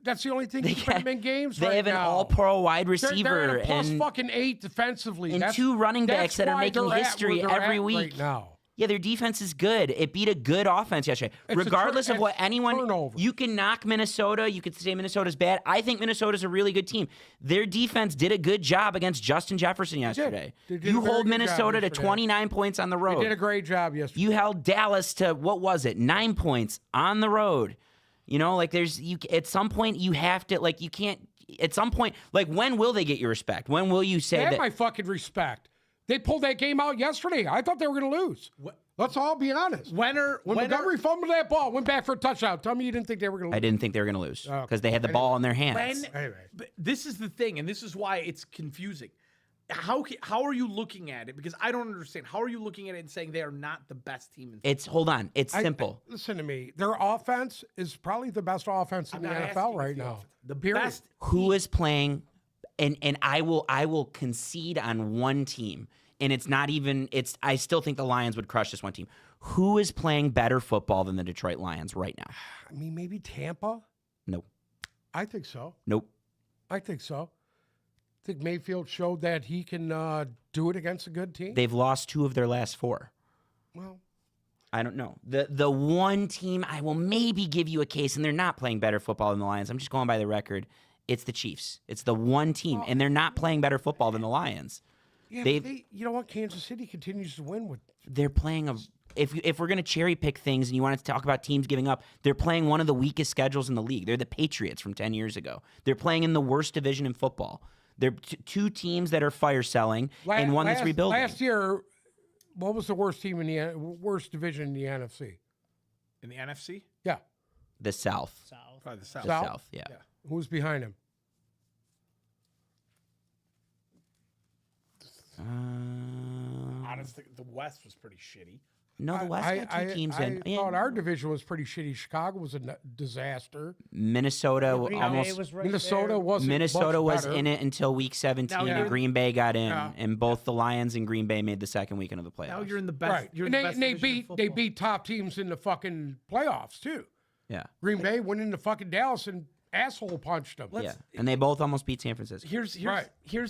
That's the only thing keeping them in games They right have an now. all-pro wide They're receiver at a plus and fucking 8 defensively. and That's- 2 running backs that's that are why making they're at history where they're every at week. right now. Yeah, their defense is good. It beat a good offense yesterday. It's a Regardless of what anyone, turnover. you can knock Minnesota. You could say Minnesota's bad. I think Minnesota's a really good team. Their defense did a good job against Justin Jefferson yesterday. They did You a very hold good job Minnesota to yesterday. 29 points on the They road. did a great job yesterday. You held Dallas to, what was it, 9 points on the road. You know, like at some point you have to, like, you can't, at some point, like, when will they get your respect? When will you say They have that? my fucking respect. They pulled that game out yesterday. I thought they were going to lose. Let's all be honest. When Montgomery fumbled that ball, went back for a touchdown. Tell me you didn't think they were going to lose. I didn't think they were going to lose Okay. because they had the ball in their hands. But this is the thing, and this is why it's confusing. How are you looking at it? Because I don't understand. How are you looking at it and saying they are not the best team in It's hold on. It's simple. Listen to me. Their offense is probably the best offense in the not NFL asking right if the now. offense- The Period. best Who is playing? And I will concede on one team. And it's not even. It's. I still think the Lions would crush this one team. Who is playing better football than the Detroit Lions right now? I mean, maybe Tampa. Nope. I think so. Nope. I think so. I think Mayfield showed that he can do it against a good team. They've lost 2 of their last 4. Well, I don't know. The one team I will maybe give you a case, and they're not playing better football than the Lions. I'm just going by the record. It's the Chiefs. It's the one team, and they're not playing better football than the Lions. yeah, you know what? Kansas City continues to win with. They're playing a. If we're gonna cherry pick things, and you wanted to talk about teams giving up, they're playing one of the weakest schedules in the league. They're the Patriots from 10 years ago. They're playing in the worst division in football. They're 2 teams that are fire selling, and one that's rebuilding. Last year, what was the worst team in the worst division in the NFC? in the NFC. Yeah, The South. Probably the South. The South. Yeah. who was behind him? Honestly, the West was pretty shitty. No, the West got 2 teams in. I thought our division was pretty shitty. Chicago was a disaster. Minnesota Green Bay almost. was right Minnesota there. wasn't. Minnesota much was better. in it until week 17, Now and you're- Green Bay got in, Yeah. and both the Lions and Green Bay made the second weekend of the playoffs. Now you're in the best. Right, You're and in the best they division in beat football. top teams in the fucking playoffs too. Yeah, Green Bay went into fucking Dallas and asshole punched them. yeah, and they both almost beat San Francisco. Here's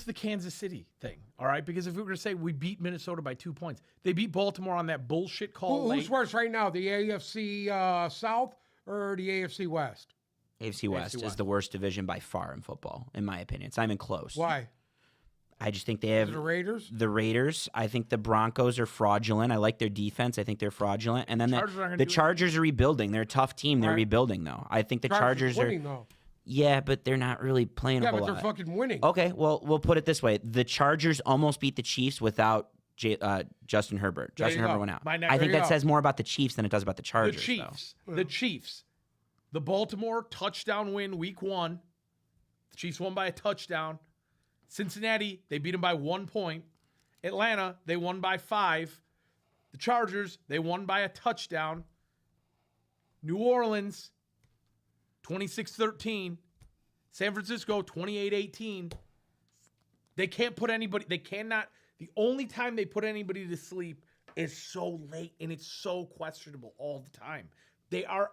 the Kansas City thing. All right, because if we were to say we beat Minnesota by 2 points, they beat Baltimore on that bullshit call. Who's worse right now, the AFC South or the AFC West? AFC West is the worst division by far in football, in my opinion. It's not even close. Why? I just think they have The Raiders? the Raiders. I think the Broncos are fraudulent. I like their defense. I think they're fraudulent. And then Chargers aren't gonna the do Chargers are rebuilding. They're a tough team. They're Right. rebuilding, though. I think the Chargers are. winning, though. Yeah, but they're not really playing Yeah, a whole but they're lot. fucking winning. Okay, well, we'll put it this way: the Chargers almost beat the Chiefs without Justin Herbert. There Justin you Herbert go. went out. My next- I think There you that go. says more about the Chiefs than it does about the The Chargers. Chiefs. The Chiefs. The Baltimore touchdown win week 1. The Chiefs won by a touchdown. Cincinnati, they beat them by 1 point. Atlanta, they won by 5. The Chargers, they won by a touchdown. New Orleans, 26-13. San Francisco, 28-18. They can't put anybody, they cannot, the only time they put anybody to sleep is so late, and it's so questionable all the time.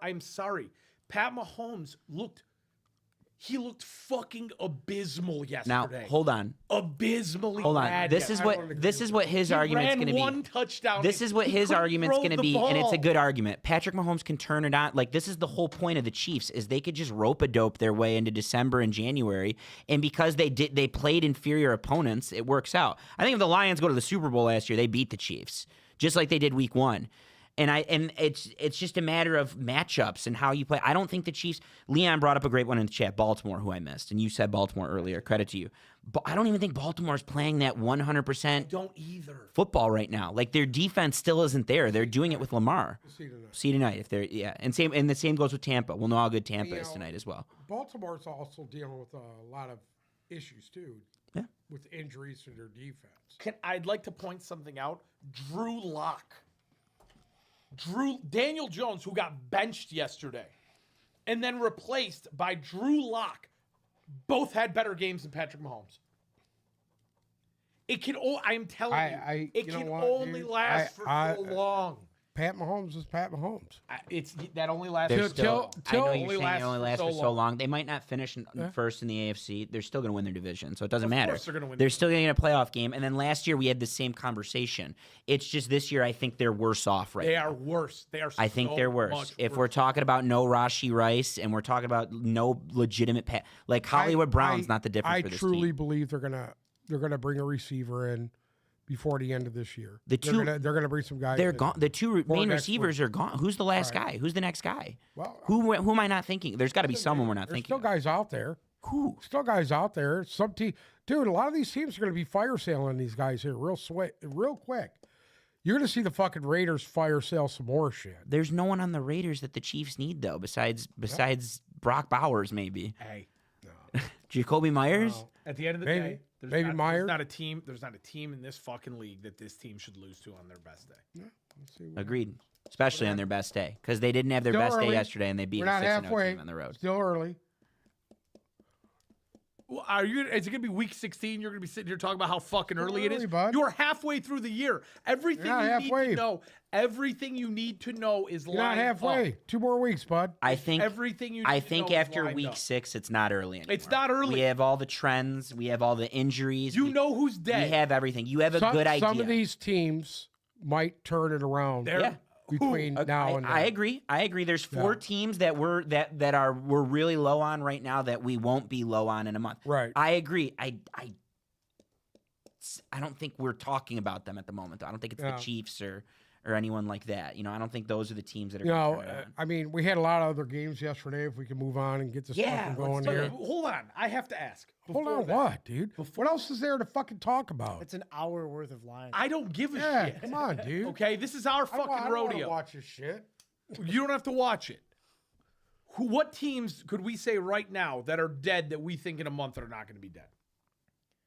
I'm sorry. Pat Mahomes looked fucking abysmal Now, yesterday. hold on. Abysmally Hold on. bad This is yesterday. what his He argument's ran going to be. one touchdown. This is what He his couldn't argument's throw going to the be, and it's a ball. good argument. Patrick Mahomes can turn it on. Like, this is the whole point of the Chiefs, is they could just rope-a-dope their way into December and January, and because they played inferior opponents, it works out. I think if the Lions go to the Super Bowl last year, they beat the Chiefs, just like they did week 1. And it's just a matter of matchups and how you play. I don't think the Chiefs. Leon brought up a great one in the chat, Baltimore, who I missed, and you said Baltimore earlier. Credit to you. But I don't even think Baltimore is playing that 100% Don't either. football right now. Like, their defense still isn't there. They're doing it with Lamar. See tonight if they're and the same goes with Tampa. We'll know how good Tampa is tonight as well. Baltimore's also dealing with a lot of issues, too. Yeah. With injuries to their defense. I'd like to point something out. Daniel Jones, who got benched yesterday and then replaced by Drew Lock, both had better games than Patrick Mahomes. I'm telling you, it you know can what, only dude? last for so long. Pat Mahomes is Pat Mahomes. That only lasts They're for still, I know only you're saying lasts it only for lasts so for so long. long. They might not finish first in the AFC. They're still going to win their division, so it doesn't Of matter. course they're gonna win They're their still going to get a playoff game. And then last year we had the same conversation. It's just this year I think they're worse off right They now. are worse. They are. I think so they're worse. much If worse. we're talking about no Rashi Rice and we're talking about no legitimate like Hollywood Brown's not the difference I for this truly team. believe they're gonna bring a receiver in before the end of this year. The two- they're gonna bring some guys. They're in. gone. The two main next receivers are gone. Who's the last guy? Who's the next guy? Well, Who am I not thinking? There's got to be someone we're not there's thinking. still Of. guys out there. Who? Still guys out there. Some team, dude. A lot of these teams are gonna be fire sailing these guys here real quick. You're gonna see the fucking Raiders fire sale some more shit. There's no one on the Raiders that the Chiefs need though, besides Brock Bowers maybe. Hey, Jacoby Myers. at the end of the Maybe. day, Maybe Myers? There's not a team in this fucking league that this team should lose to on their best day. Yeah, let's see what- Agreed. Especially on their best day, because they didn't have their Still best day early. yesterday, and they beat We're a not 6-0 halfway. team on the road. Still early. Well, is it gonna be week 16? You're gonna be sitting here talking about how fucking early it is. early, bud. You're halfway through the year. Everything You're not you halfway. need to know. Everything you need to know is You're not lined halfway. up. 2 more weeks, bud. I think Everything you. Need I to think know is after lined week up. 6, it's not early anymore. It's not early. We have all the trends. We have all the injuries. You we, know who's dead. We have everything. You have a good idea. Some of these teams might turn it around They're- between now and then. I agree. There's 4 teams that we're really low on right now that we won't be low on in a month. Right. I agree. I don't think we're talking about them at the moment, though. I don't think it's Yeah. the Chiefs or anyone like that. I don't think those are the teams that are You going know, to turn it on. I mean, we had a lot of other games yesterday. If we can move on and get this Yeah, fucking going let's do here. it. Hold on. I have to ask. Hold before on, that. what, dude? What else is there to fucking talk about? It's an hour worth of lines. I don't give a Yeah, shit. come on, dude. Okay, this is our I fucking don't wanna rodeo. watch this shit. You don't have to watch it. What teams could we say right now that are dead that we think in a month are not going to be dead?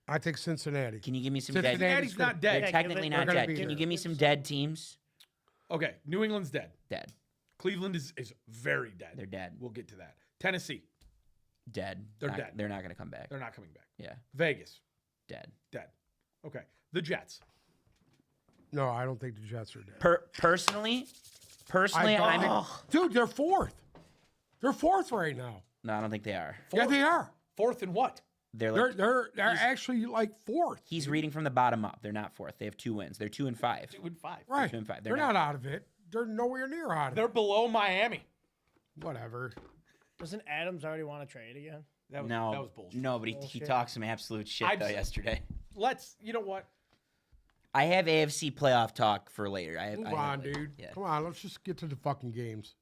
I think Cincinnati. Can you give me some Cincinnati- dead? Cincinnati's not dead. They're Yeah, technically give it- not They're gonna dead. be Can you here. give me some dead teams? Okay, New England's dead. Dead. Cleveland is very dead. They're dead. We'll get to that. Tennessee, Dead. They're Not- dead. They're not going to come back. they're not coming back. Yeah. Vegas, Dead. dead. Okay, the Jets. No, I don't think the Jets are dead. Personally, Dude, they're fourth. They're fourth right now. no, I don't think they are. Yeah, they are. Fourth and what? They're like They're actually like fourth. he's reading from the bottom up. They're not fourth. They have 2 wins. They're 2-5. 2-5. Right. 2-5. They're not out of it. They're nowhere near out of They're it. below Miami. Whatever. Doesn't Adams already want to trade again? That was, No, that was bullshit. no, but he talked some absolute shit I've though s- yesterday. You know what? I have AFC playoff talk for later. Move I have on, later. dude. Yeah. Come on, let's just get to the fucking games.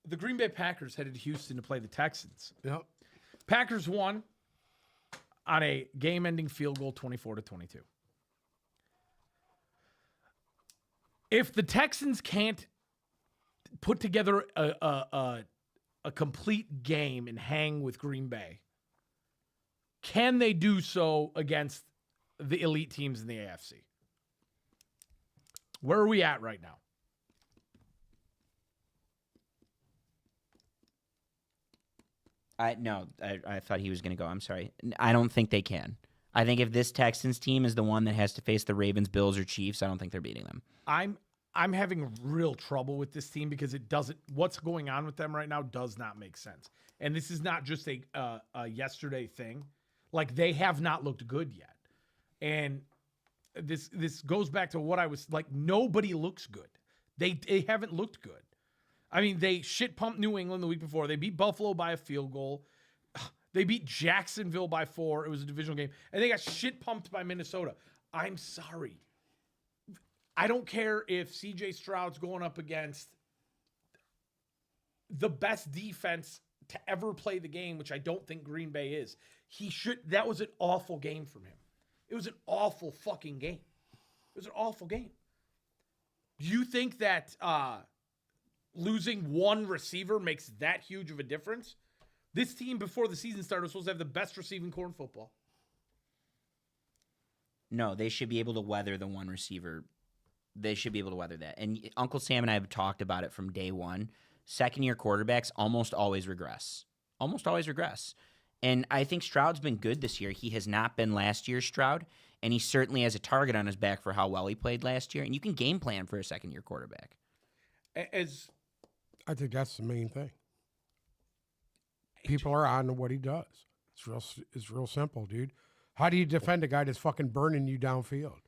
The Green Bay Packers headed to Houston to play the Texans. Yep. Packers won on a game-ending field goal, 24-22. If the Texans can't put together a complete game and hang with Green Bay, can they do so against the elite teams in the AFC? Where are we at right now? I thought he was going to go. I'm sorry. I don't think they can. I think if this Texans team is the one that has to face the Ravens, Bills, or Chiefs, I don't think they're beating them. I'm having real trouble with this team because what's going on with them right now does not make sense. And this is not just a yesterday thing. Like, they have not looked good yet. And this goes back to what I was like, nobody looks good. They haven't looked good. I mean, they shit pumped New England the week before. They beat Buffalo by a field goal. They beat Jacksonville by 4. It was a divisional game. And they got shit pumped by Minnesota. I'm sorry. I don't care if CJ Stroud's going up against the best defense to ever play the game, which I don't think Green Bay is. That was an awful game from him. It was an awful fucking game. It was an awful game. Do you think that losing one receiver makes that huge of a difference? This team, before the season started, was supposed to have the best receiving core in football. No, they should be able to weather the one receiver. They should be able to weather that. And Uncle Sam and I have talked about it from day one. Second-year quarterbacks almost always regress. Almost always regress. And I think Stroud's been good this year. He has not been last year's Stroud, and he certainly has a target on his back for how well he played last year. And you can game plan for a second-year quarterback. I think that's the main thing. People are on to what he does. It's real simple, dude. How do you defend a guy that's fucking burning you downfield?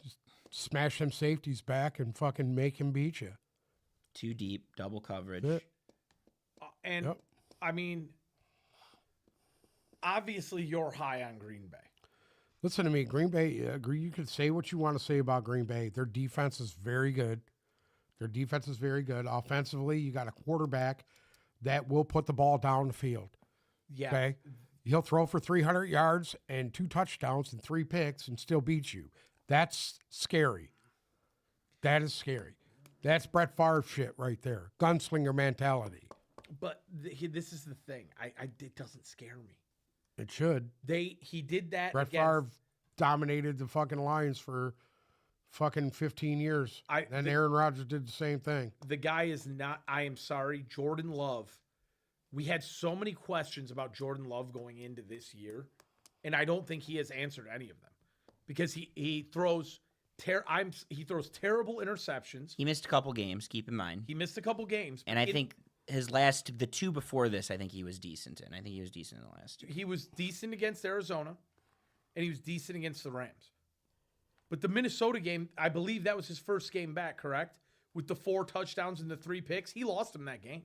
Just smash them safeties back and fucking make him beat you. Too deep, double coverage. That's it. And, Yep. I mean, obviously you're high on Green Bay. Listen to me, Green Bay. You can say what you want to say about Green Bay. Their defense is very good. Offensively, you got a quarterback that will put the ball down the field. Yeah. Okay, he'll throw for 300 yards and 2 touchdowns and 3 picks and still beat you. That's scary. That is scary. That's Brett Favre shit right there. Gunslinger mentality. But this is the thing. It doesn't scare me. It should. He did that. Brett Favre dominated the fucking Lions for fucking 15 years. And Aaron Rodgers did the same thing. The guy is not. I am sorry, Jordan Love. We had so many questions about Jordan Love going into this year, and I don't think he has answered any of them because he throws terrible interceptions. He missed a couple games. Keep in mind, He missed a couple games, and I think the two before this, I think he was decent in. I think he was decent in the last two. he was decent against Arizona, and he was decent against the Rams. But the Minnesota game, I believe that was his first game back, correct? With the 4 touchdowns and the 3 picks, he lost him that game.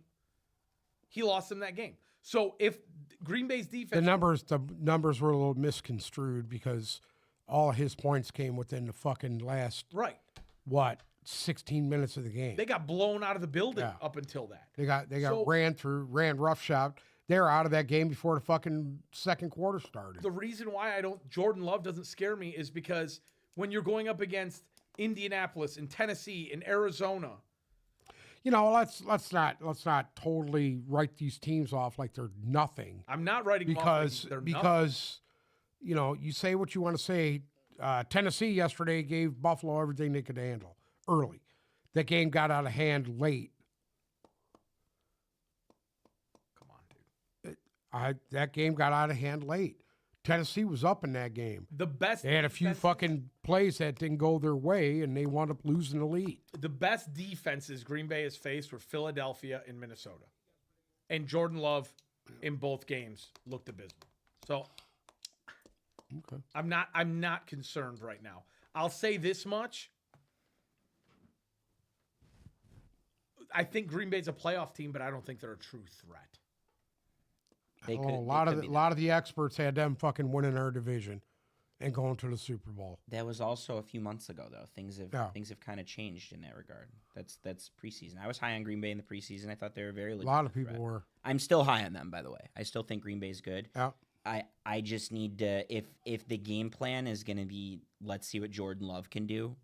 So if Green Bay's defense, the numbers were a little misconstrued because all of his points came within the fucking last 16 minutes of the game. they got blown out of the building up until that. They got ran roughshod. They're out of that game before the fucking second quarter started. The reason why Jordan Love doesn't scare me is because when you're going up against Indianapolis and Tennessee and Arizona, let's not totally write these teams off like they're nothing. I'm not writing them off like they're nothing. You say what you want to say. Tennessee yesterday gave Buffalo everything they could handle early. That game got out of hand late. Come on, dude. That game got out of hand late. Tennessee was up in that game. They had a few fucking plays that didn't go their way, and they wound up losing the lead. The best defenses Green Bay has faced were Philadelphia and Minnesota. And Jordan Love in both games looked abysmal. So I'm not concerned right now. I'll say this much. I think Green Bay's a playoff team, but I don't think they're a true threat. A lot of the experts had them fucking winning our division and going to the Super Bowl. That was also a few months ago, though. Things have kind of changed in that regard. That's preseason. I was high on Green Bay in the preseason. I thought they were very legit. A lot of people were. I'm still high on them, by the way. I still think Green Bay's good. Yeah. I just need to if the game plan is going to be let's see what Jordan Love can do,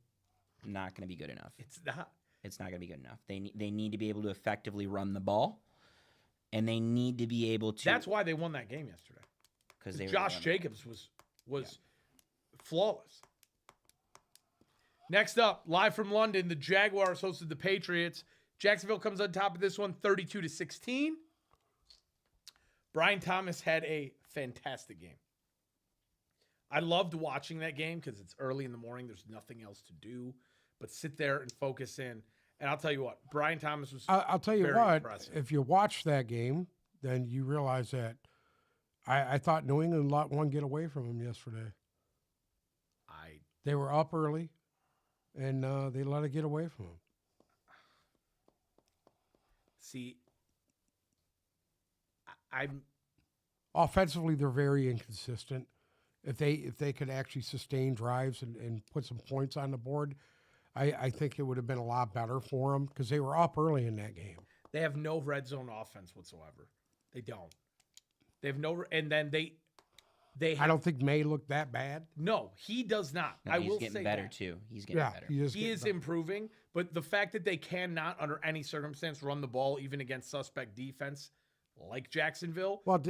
not going to be good enough. It's not. It's not going to be good enough. They need to be able to effectively run the ball. And they need to be able to. That's why they won that game yesterday. Because Josh Jacobs was flawless. Next up, live from London, the Jaguars hosted the Patriots. Jacksonville comes on top of this one, 32-16. Brian Thomas had a fantastic game. I loved watching that game because it's early in the morning. There's nothing else to do but sit there and focus in. And I'll tell you what, Brian Thomas was I'll tell you what, impressive. If you watch that game, then you realize that I thought New England let one get away from them yesterday. They were up early, and they let it get away from them. See, I'm offensively, they're very inconsistent. If they could actually sustain drives and put some points on the board, I think it would have been a lot better for them because they were up early in that game. They have no red zone offense whatsoever. They don't. They have no, and then they. I don't think May looked that bad. No, he does not. No, I will say he's getting better too. He's getting better. He is improving, but the fact that they cannot, under any circumstance, run the ball even against suspect defense like Jacksonville. Well,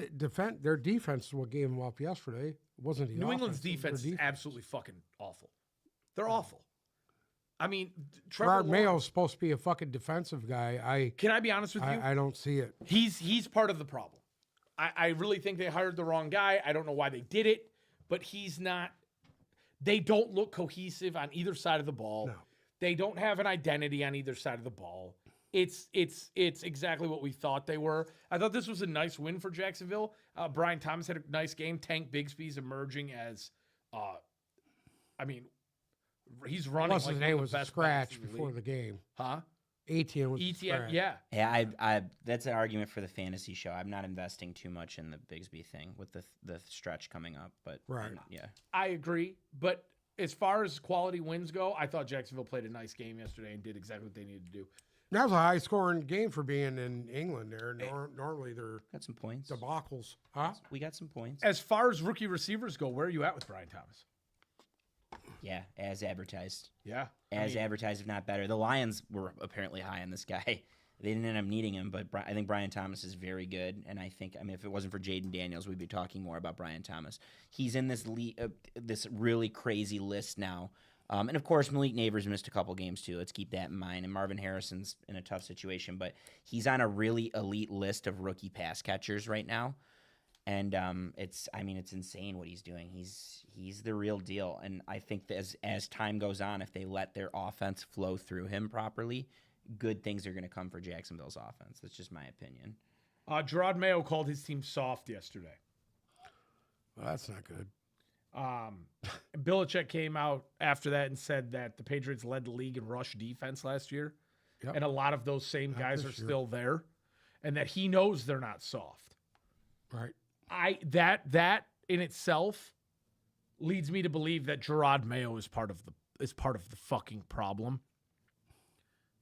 their defense is what gave them up yesterday. It wasn't the New offense, England's defense is absolutely fucking awful. They're awful. I mean, Gerard Mayo's supposed to be a fucking defensive guy. Can I be honest with you? I don't see it. He's part of the problem. I really think they hired the wrong guy. I don't know why they did it, but he's not. They don't look cohesive on either side of the ball. No. They don't have an identity on either side of the ball. It's exactly what we thought they were. I thought this was a nice win for Jacksonville. Brian Thomas had a nice game. Tank Bigsby's emerging as, he's running. Plus like his one name of was the a best scratch backs in the before league. the game. Huh? Etienne was a scratch. Yeah. Yeah, I that's an argument for the fantasy show. I'm not investing too much in the Bigsby thing with the stretch coming up, but Right. Yeah. I agree, but as far as quality wins go, I thought Jacksonville played a nice game yesterday and did exactly what they needed to do. That was a high-scoring game for being in England. There, normally they're Got some points. debacles, huh? We got some points. As far as rookie receivers go, where are you at with Brian Thomas? Yeah, as advertised. Yeah. As advertised, if not better. The Lions were apparently high on this guy. They didn't end up needing him, but I think Brian Thomas is very good. And I mean, if it wasn't for Jaden Daniels, we'd be talking more about Brian Thomas. He's in this this really crazy list now. And of course, Malik Neighbors missed a couple games too. Let's keep that in mind. And Marvin Harrison's in a tough situation, but he's on a really elite list of rookie pass catchers right now. And it's insane what he's doing. He's the real deal. And I think that as time goes on, if they let their offense flow through him properly, good things are going to come for Jacksonville's offense. That's just my opinion. Gerard Mayo called his team soft yesterday. Well, that's not good. Belichick came out after that and said that the Patriots led the league in rush defense last year. Yep. And a lot of those same guys are this year. still there, and that he knows they're not soft. Right. That in itself leads me to believe that Gerard Mayo is part of the fucking problem.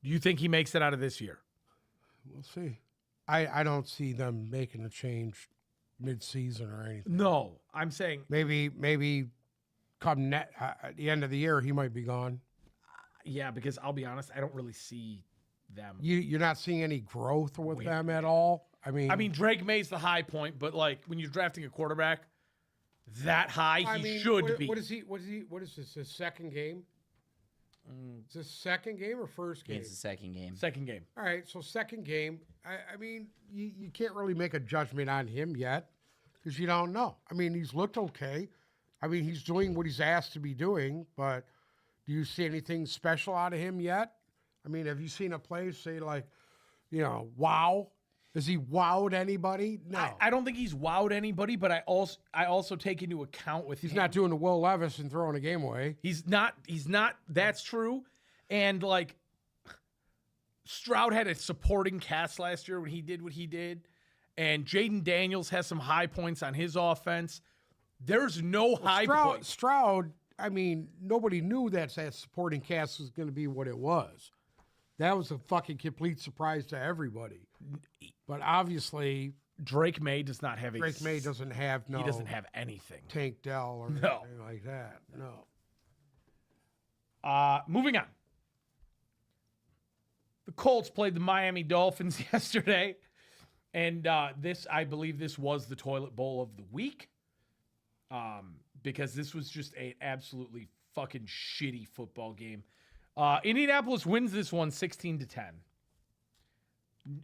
Do you think he makes it out of this year? We'll see. I don't see them making a change mid-season or anything. No, I'm saying Maybe come at the end of the year, he might be gone. yeah, because I'll be honest, I don't really see them. You're not seeing any growth with them at all? I mean, Drake May's the high point, but like when you're drafting a quarterback that high, should be. What is this, his second game? Is this second game or first game? It's the second game. Second game. All right, so second game. I mean, you can't really make a judgment on him yet because you don't know. I mean, he's looked okay. I mean, he's doing what he's asked to be doing, but do you see anything special out of him yet? I mean, have you seen a play say like, wow? Has he wowed anybody? No. I don't think he's wowed anybody, but I also take into account with He's him. not doing the Will Levis and throwing a game away. He's not. That's true. And like Stroud had a supporting cast last year when he did what he did, and Jaden Daniels has some high points on his offense. There's no high point. Stroud, I mean, nobody knew that supporting cast was going to be what it was. That was a fucking complete surprise to everybody. But obviously, Drake May does not have Drake May doesn't have He doesn't have anything. Tank Dell or No. anything like that. No. Moving on. The Colts played the Miami Dolphins yesterday, and I believe this was the toilet bowl of the week, because this was just an absolutely fucking shitty football game. Indianapolis wins this one 16-10.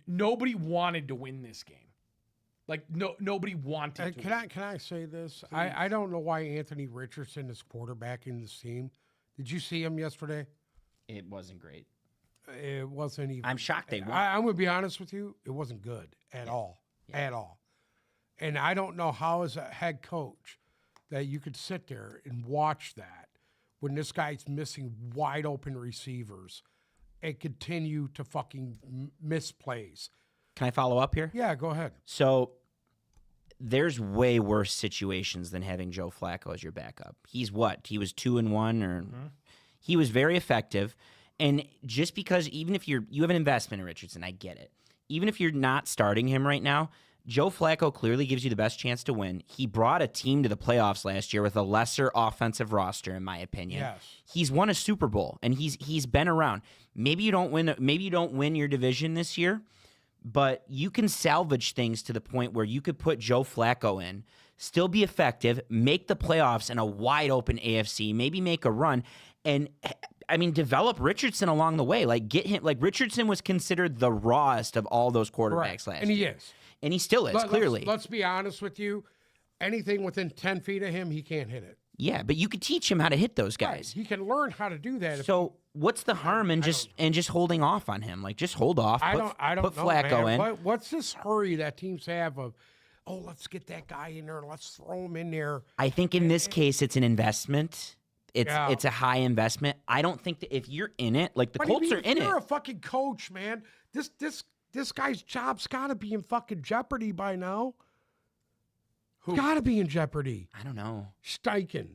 Nobody wanted to win this game. Like nobody wanted to. Can I say this? I don't know why Anthony Richardson is quarterbacking this team. Did you see him yesterday? It wasn't great. It wasn't even. I'm shocked they won. I'm going to be honest with you. It wasn't good at all. Yeah. At all. And I don't know how, as a head coach, that you could sit there and watch that when this guy's missing wide open receivers and continue to fucking miss plays. Can I follow up here? Yeah, go ahead. So there's way worse situations than having Joe Flacco as your backup. He was 2-1, or he was very effective. And just because even if you have an investment in Richardson, I get it. Even if you're not starting him right now, Joe Flacco clearly gives you the best chance to win. He brought a team to the playoffs last year with a lesser offensive roster, in my opinion. Yes. He's won a Super Bowl, and he's been around. Maybe you don't win your division this year, but you can salvage things to the point where you could put Joe Flacco in, still be effective, make the playoffs in a wide open AFC, maybe make a run, and develop Richardson along the way. Like get him. Like Richardson was considered the rawest of all those quarterbacks last And he year. is. And he still is, clearly. Let's be honest with you. Anything within 10 feet of him, he can't hit it. Yeah, but you could teach him how to hit those guys. He can learn how to do that. So what's the harm in just holding off on him? Like just hold off. I don't put know, Flacco man. in. What's this hurry that teams have of, let's get that guy in there and let's throw him in there. I think in this case it's an investment. It's a high investment. I don't think that if you're in it, like the Colts are in it. You're a fucking coach, man. This guy's job's got to be in fucking jeopardy by now. Got to be in jeopardy. I don't know. Steichen.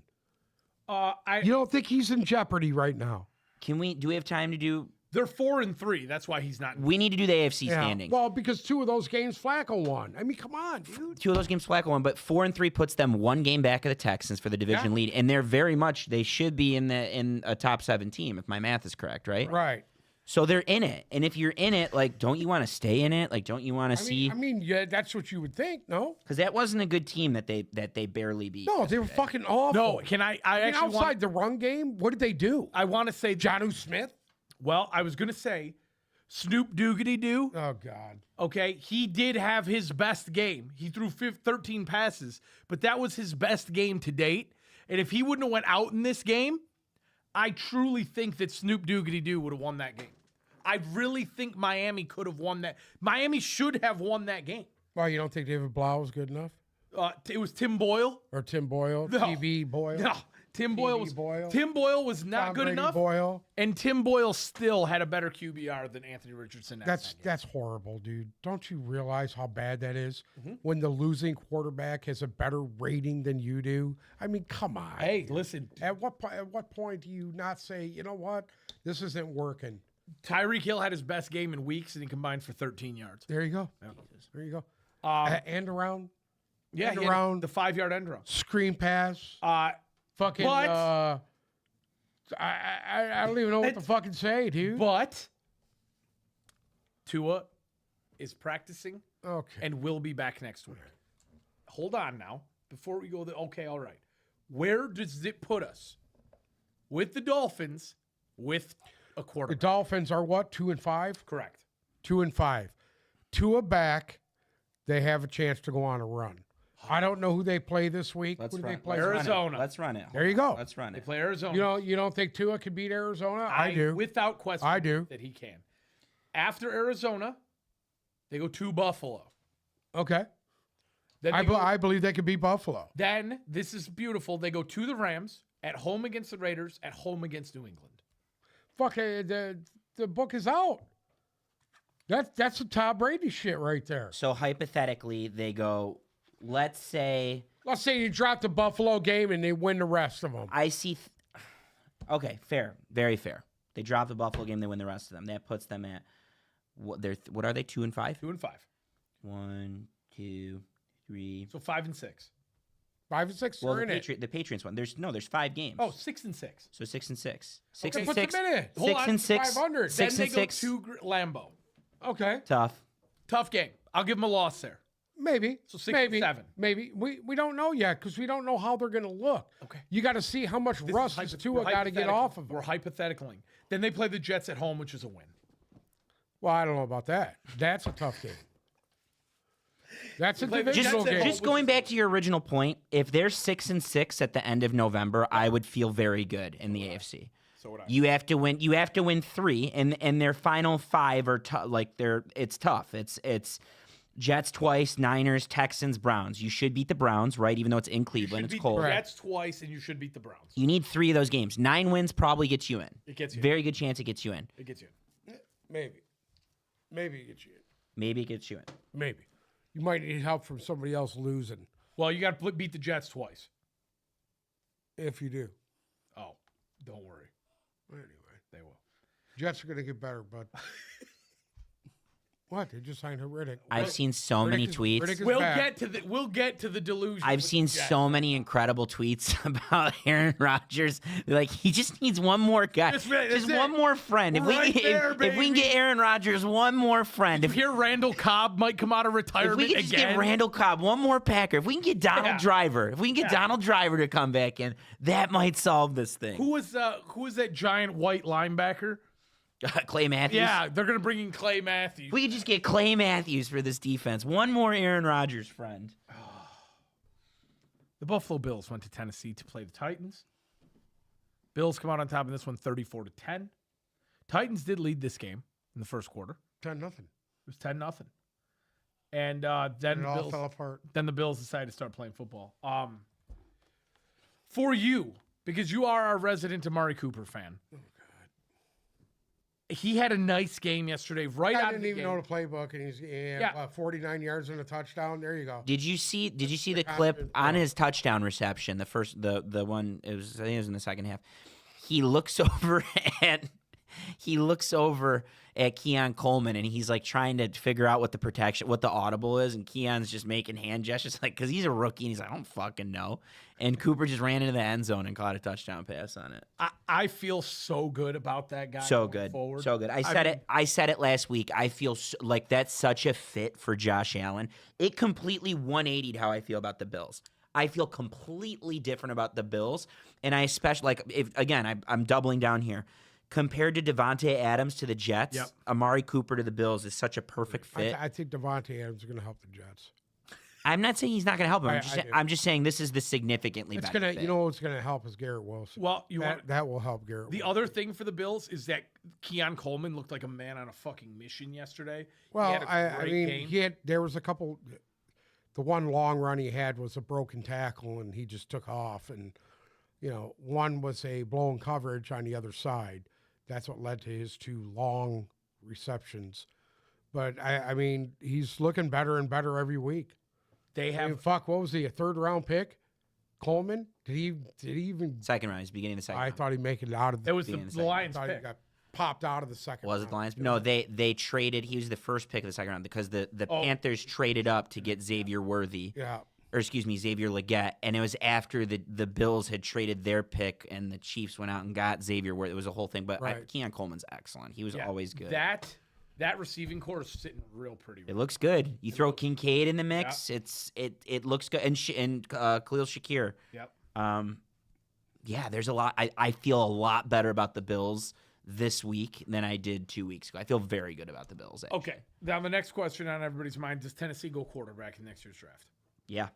I You don't think he's in jeopardy right now? Do we have time to do? They're 4-3. That's why he's not. We need to do the AFC standings. Well, because 2 of those games Flacco won. I mean, come on, dude. 2 of those games Flacco won, but 4-3 puts them 1 game back of the Texans for the division lead, and they should be in a top 7 team if my math is correct, right? Right. So they're in it, and if you're in it, like, don't you want to stay in it? Like, don't you want to see? I mean, yeah, that's what you would think, no? Because that wasn't a good team that they barely beat. No, they were fucking awful. No, can I I mean, actually outside the run game, what did they do? I want to say Jonnu Smith? Well, I was going to say Snoop Doogity Doo. Oh, God. Okay, he did have his best game. He threw 13 passes, but that was his best game to date. And if he wouldn't have went out in this game, I truly think that Snoop Doogity Doo would have won that game. I really think Miami could have won that. Miami should have won that game. Well, you don't think David Blau was good enough? It was Tim Boyle. Or Tim Boyle? No. TV Boyle? No, Tim Boyle was not Tom good Brady enough. Boyle? And Tim Boyle still had a better QBR than Anthony Richardson. That's horrible, dude. Don't you realize how bad that is? Mm-hmm. When the losing quarterback has a better rating than you do? I mean, come on. Hey, listen, At what point do you not say, you know what? This isn't working. Tyreek Hill had his best game in weeks, and he combined for 13 yards. There you go. There you go. And around. Yeah, end he had around. the 5-yard end run. Screen pass. Fucking. but- I don't even know what to fucking say, dude. But Tua is practicing Okay. and will be back next week. Hold on now. Before we go, okay, all right. Where does it put us with the Dolphins with a The quarterback? Dolphins are what? 2-5? Correct. 2-5. Tua back. They have a chance to go on a run. I don't know who they play this week. Let's Who do run. they play? Let's run it. Arizona. Let's run it. There you go. Let's run They it. play Arizona. You don't think Tua can beat Arizona? I do. Without question. I do. That he can. After Arizona, they go to Buffalo. Okay. Then they go- I believe they could beat Buffalo. Then, this is beautiful. They go to the Rams, at home against the Raiders, at home against New England. Fuck, the book is out. That's some Tom Brady shit right there. So hypothetically, they go. Let's say Let's say you drop the Buffalo game and they win the rest of them. I see. Okay, fair, very fair. They drop the Buffalo game, they win the rest of them. That puts them at what? What are they? 2-5. 2-5. 1, 2, 3. So 5 and 6. 5 and 6 Well, are in it. the Patriots one. There's 5 games. Oh, 6 and 6. So 6 and 6. 6 Okay, and put 6. them in it. Hold 6 on, and 6. 500. 6 then and they go 6. to Lambeau. Okay, Tough. Tough game. I'll give them a loss there. maybe. So 6 maybe, and 7. Maybe we don't know yet because we don't know how they're going to look. Okay. You got to see how much This rust is is Tua got to get off of We're them. hypotheticaling. Then they play the Jets at home, which is a win. Well, I don't know about that. That's a tough game. That's a play the divisional Jets at game. home. Just going back to your original point, if they're 6 and 6 at the end of November, I would feel very good in the AFC. So would I. You have to win. You have to win 3, and their final 5 are it's tough. It's Jets twice, Niners, Texans, Browns. You should beat the Browns, right? Even though it's in You Cleveland, should it's beat cold. the Jets twice, and you should beat the Browns. You need 3 of those games. 9 wins probably gets you in. It gets you. Very good chance it gets you in. It gets you. Maybe. Maybe it gets you. Maybe it gets you in. Maybe. You might need help from somebody else losing Well, you got to beat the Jets twice. if you do. Oh, don't worry. Anyway, They will. Jets are going to get better, but what? They just signed Riddick. I've seen so many tweets. Riddick is We'll back. get to the delusion. I've with seen the Jets. so many incredible tweets about Aaron Rodgers. Like, he just needs one more guy, That's right, that's just it. one more friend. If we Right get, there, if we can baby. get Aaron Rodgers one more friend, You if hear Randall Cobb might come out of If retirement we can just again. get Randall Cobb, one more Packer, if we can get Donald Yeah. Driver, if we can get Donald Driver to come back in, that might solve this thing. Who was that giant white linebacker? Clay Matthews? Yeah, they're gonna bring in Clay Matthews. If we could just get Clay Matthews for this defense. One more Aaron Rodgers friend. The Buffalo Bills went to Tennessee to play the Titans. Bills come out on top of this one 34-10. Titans did lead this game in the first quarter. 10-0. It was 10-0. And then It all Bills, fell apart. then the Bills decided to start playing football. For you, because you are our resident Amari Cooper fan. Oh, God. He had a nice game yesterday, right I out of didn't the even game. know the playbook, and he's 49 yards and a touchdown. There you go. Did you see the clip on his touchdown reception? The first the one I think it was in the second half. He looks over at Keon Coleman, and he's like trying to figure out what the audible is, and Keon's just making hand gestures, like, because he's a rookie, and he's like, I don't fucking know. And Cooper just ran into the end zone and caught a touchdown pass on it. I feel so good about that guy. So going good, forward. so good. I said it last week. I feel like that's such a fit for Josh Allen. It completely 180'd how I feel about the Bills. I feel completely different about the Bills, and I especially I'm doubling down here. Compared to Devontae Adams to the Jets, Amari Cooper to the Bills is such a perfect fit. I think Devontae Adams is going to help the Jets. I'm not saying he's not going to help him. I'm just saying this is the significantly better fit. You know what's going to help is Garrett Wilson. Well, that will help Garrett. The Wilson. other thing for the Bills is that Keon Coleman looked like a man on a fucking mission yesterday. Well, he had a great game. There was a couple. The one long run he had was a broken tackle, and he just took off. And one was a blown coverage on the other side. That's what led to his 2 long receptions. But I mean, he's looking better and better every week. What was he, a 3rd-round pick? Coleman? Did he even... Second round. He's beginning the second round. I thought he'd make it out of the... That was the Lions I thought pick. he got popped out of the second Was round. it the Lions? No, they traded. He was the first pick of the second round because the Panthers traded up to get Xavier Worthy. Yeah. Or Xavier Legette, and it was after the Bills had traded their pick and the Chiefs went out and got Xavier Worthy. It was a whole thing, but Right. Keon Coleman's excellent. He was always good. That receiving core is sitting real pretty. It looks good. You throw Kincaid in the mix, it looks good, and Khalil Shakir. Yep. There's a lot. I feel a lot better about the Bills this week than I did 2 weeks ago. I feel very good about the Bills. Actually. Okay. Now the next question on everybody's mind: does Tennessee go quarterback in next year's draft? Yeah.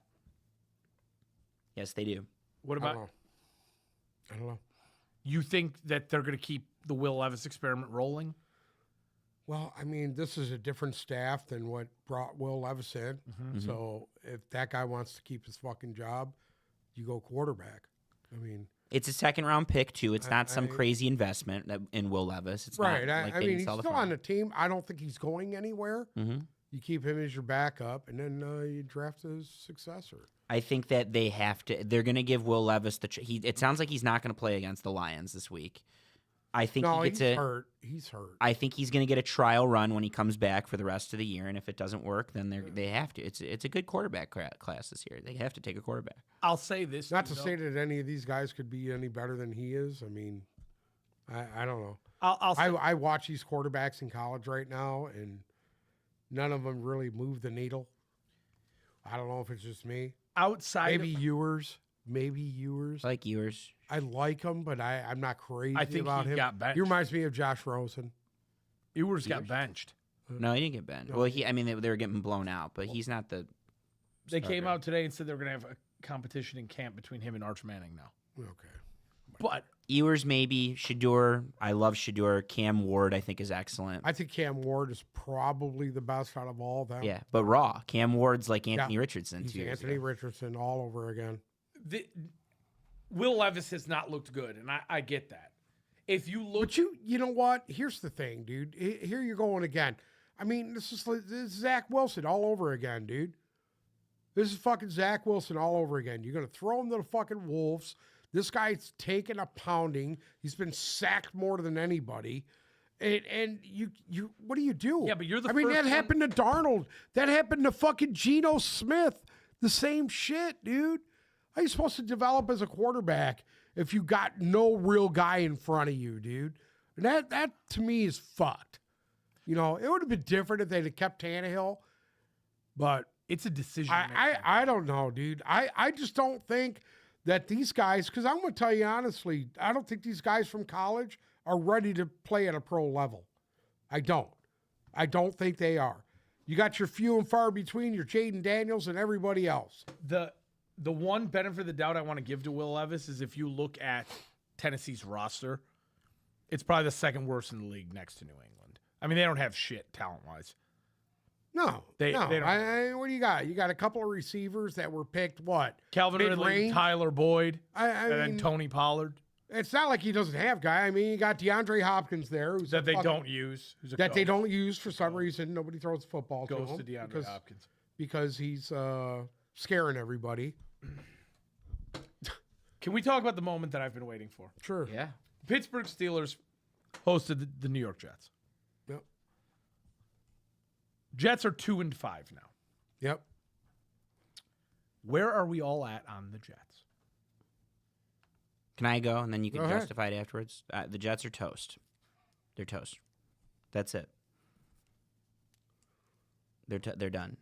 Yes, they do. What about? I don't know. You think that they're going to keep the Will Levis experiment rolling? Well, I mean, this is a different staff than what brought Will Levis in. Mm-hmm. So if that guy wants to keep his fucking job, you go quarterback. I mean, it's a 2nd-round pick too. It's not some crazy investment in Will Levis. It's right. Not like I mean, he's still on the team. I don't think he's going anywhere. Mm-hmm. You keep him as your backup, and then you draft his successor. I think that they have to. They're going to give Will Levis it sounds like he's not going to play against the Lions this week. I think he's hurt. He's hurt. I think he's going to get a trial run when he comes back for the rest of the year, and if it doesn't work, then they have to. It's a good quarterback class this year. They have to take a quarterback. I'll say this. Not to say that any of these guys could be any better than he is. I mean, I don't know. I watch these quarterbacks in college right now, and none of them really move the needle. I don't know if it's just me. Maybe Ewers. I like Ewers. I like him, but I'm not crazy I think about he him. got benched. He reminds me of Josh Rosen. Ewers got benched. No, he didn't get benched. No. Well, they were getting blown out, but he's not the. They came starter. out today and said they were going to have a competition in camp between him and Arch Manning now. Okay. But Ewers, maybe Shador. I love Shador. Cam Ward, I think, is excellent. I think Cam Ward is probably the best out of all of them. Yeah, but raw. Cam Ward's like Anthony Richardson. He's 2 years Anthony ago. Richardson all over again. Will Levis has not looked good, and I get that. If you look, But you know what? Here's the thing, dude. Here you're going again. I mean, this is Zach Wilson all over again, dude. This is fucking Zach Wilson all over again. You're going to throw him to the fucking Wolves. This guy's taking a pounding. He's been sacked more than anybody. And you what do you do? Yeah, but you're the I mean, first that one- happened to Darnold. That happened to fucking Geno Smith. The same shit, dude. How are you supposed to develop as a quarterback if you got no real guy in front of you, dude? And that to me is fucked. You know, it would have been different if they'd have kept Tannehill, but it's a decision. I don't know, dude. I just don't think that these guys, because I'm going to tell you honestly, I don't think these guys from college are ready to play at a pro level. I don't think they are. You got your few and far between, your Jaden Daniels and everybody else. The one benefit of the doubt I want to give to Will Levis is if you look at Tennessee's roster, it's probably the second worst in the league next to New England. I mean, they don't have shit talent-wise. No, They don't. What do you got? You got a couple of receivers that were picked, what? Calvin Ridley, Mid-range? Tyler Boyd, I and mean, then Tony Pollard it's not like he doesn't have guy. I mean, you got DeAndre Hopkins there. Who's that they don't use. Who's a that they ghost. don't use for some reason. Nobody throws the football Goes to him to DeAndre Hopkins. because he's scaring everybody. Can we talk about the moment that I've been waiting for? Sure. Yeah. Pittsburgh Steelers hosted the New York Jets. Yep. Jets are 2-5 now. Yep. Where are we all at on the Jets? Can I go and then you can Go ahead. justify it afterwards? The Jets are toast. They're toast. That's it. They're done.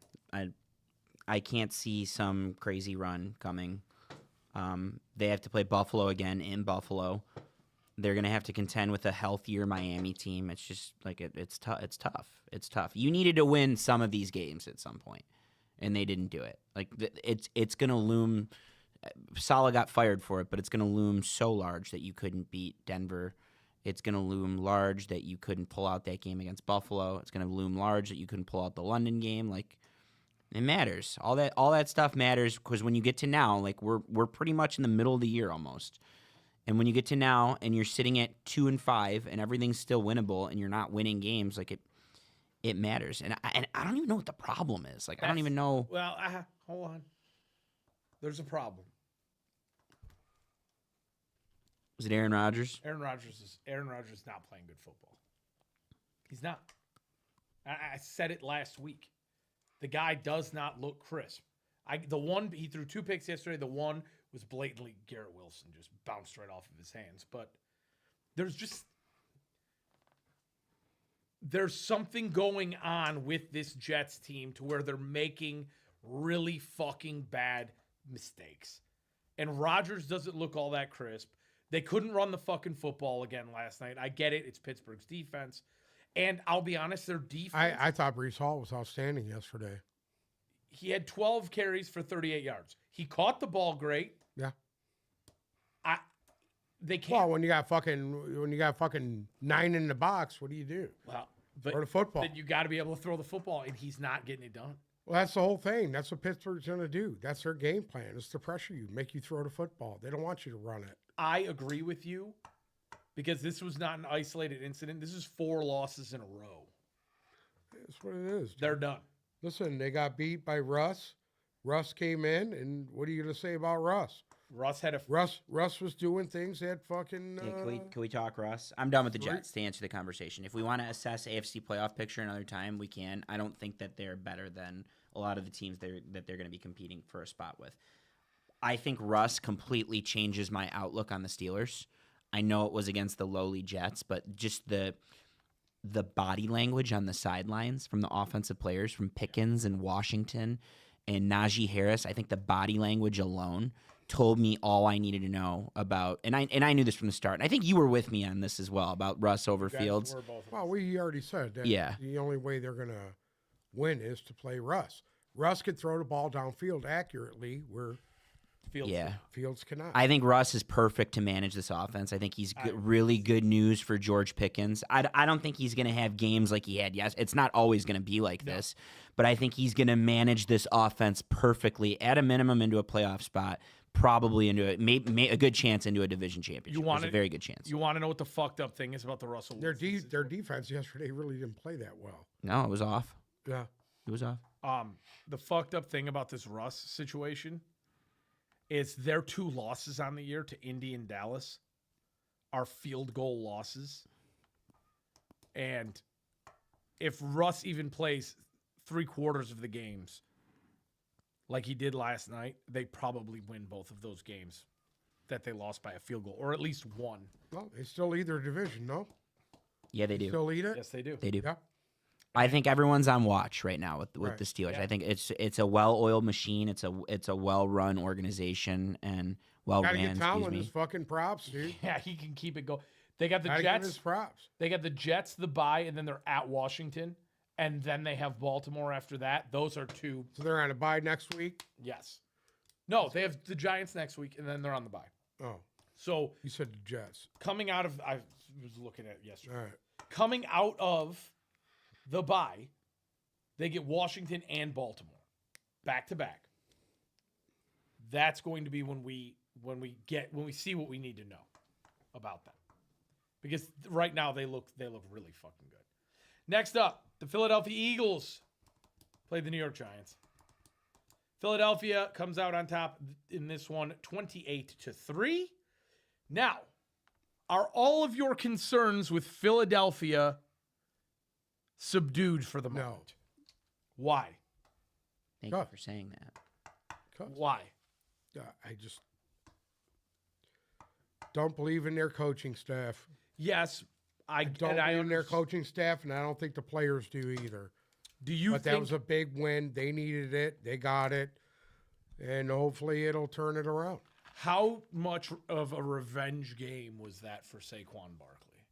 I can't see some crazy run coming. They have to play Buffalo again in Buffalo. They're gonna have to contend with a healthier Miami team. It's just like it's tough. It's tough. It's tough. You needed to win some of these games at some point, and they didn't do it. Like it's gonna loom. Saleh got fired for it, but it's gonna loom so large that you couldn't beat Denver. It's gonna loom large that you couldn't pull out that game against Buffalo. It's gonna loom large that you couldn't pull out the London game. Like it matters. All that stuff matters because when you get to now, like we're pretty much in the middle of the year almost. And when you get to now and you're sitting at 2-5 and everything's still winnable and you're not winning games, like it matters. And I don't even know what the problem is. Like I don't even know. Well, hold on. There's a problem. Was it Aaron Rodgers? Aaron Rodgers is not playing good football. He's not. I said it last week. The guy does not look crisp. He threw 2 picks yesterday. The one was blatantly Garrett Wilson, just bounced right off of his hands. But there's something going on with this Jets team to where they're making really fucking bad mistakes. And Rodgers doesn't look all that crisp. They couldn't run the fucking football again last night. I get it. It's Pittsburgh's defense. And I'll be honest, their defense. I thought Brees Hall was outstanding yesterday. He had 12 carries for 38 yards. He caught the ball great. Yeah. They can't. Well, when you got fucking 9 in the box, what do you do? Well, but Throw the football. then you got to be able to throw the football, and he's not getting it done. Well, that's the whole thing. That's what Pittsburgh's going to do. That's their game plan, is to pressure you, make you throw the football. They don't want you to run it. I agree with you because this was not an isolated incident. This is 4 losses in a row. That's what it is. They're done. Listen, they got beat by Russ. Russ came in, and what are you going to say about Russ? Russ was doing things that fucking. Yeah, can we talk, Russ? I'm done with the Jets to answer the conversation. If we want to assess AFC playoff picture another time, we can. I don't think that they're better than a lot of the teams that they're going to be competing for a spot with. I think Russ completely changes my outlook on the Steelers. I know it was against the lowly Jets, but just the body language on the sidelines from the offensive players, from Pickens and Washington and Najee Harris, I think the body language alone told me all I needed to know about, and I knew this from the start. And I think you were with me on this as well about Russ over Fields. Well, we already said that. Yeah. The only way they're going to win is to play Russ. Russ could throw the ball downfield accurately, where Fields cannot. I think Russ is perfect to manage this offense. I think he's really good news for George Pickens. I don't think he's going to have games like he had. Yes, it's not always going to be like this, but I think he's going to manage this offense perfectly, at a minimum into a playoff spot, probably into a good chance into a division championship. There's a very good chance. You want to know what the fucked up thing is about the Russell Wilson? Their defense yesterday really didn't play that well. No, it was off. Yeah. It was off. The fucked up thing about this Russ situation is their 2 losses on the year to Indy and Dallas are field goal losses. And if Russ even plays 3/4 of the games like he did last night, they probably win both of those games that they lost by a field goal, or at least one. Well, they still lead their division, no? Yeah, they do. Still lead it? Yes, they do. They do. Yeah. I think everyone's on watch right now with Right. the Steelers. Yeah. I think it's a well-oiled machine. It's a well-run organization and well-ran. Gotta give Tomlin his fucking props, dude. Yeah, he can keep it going. They got the Gotta give his Jets. props. They got the Jets, the bye, and then they're at Washington, and then they have Baltimore after that. Those are 2. So they're on a bye next week? Yes. No, they have the Giants next week, and then they're on the bye. Oh, So you said the Jets. coming out of, I was looking at it yesterday. All right. Coming out of the bye, they get Washington and Baltimore back to back. That's going to be when we see what we need to know about them, because right now they look really fucking good. Next up, the Philadelphia Eagles play the New York Giants. Philadelphia comes out on top in this one, 28-3. Now, are all of your concerns with Philadelphia subdued for the moment? Why? Thank you Huh. for saying that. Why? I just don't believe in their coaching staff. Yes, I Don't and I believe in their understand. coaching staff, and I don't think the players do either. Do you But that think was a big win. They needed it. They got it. And hopefully it'll turn it around. how much of a revenge game was that for Saquon Barkley?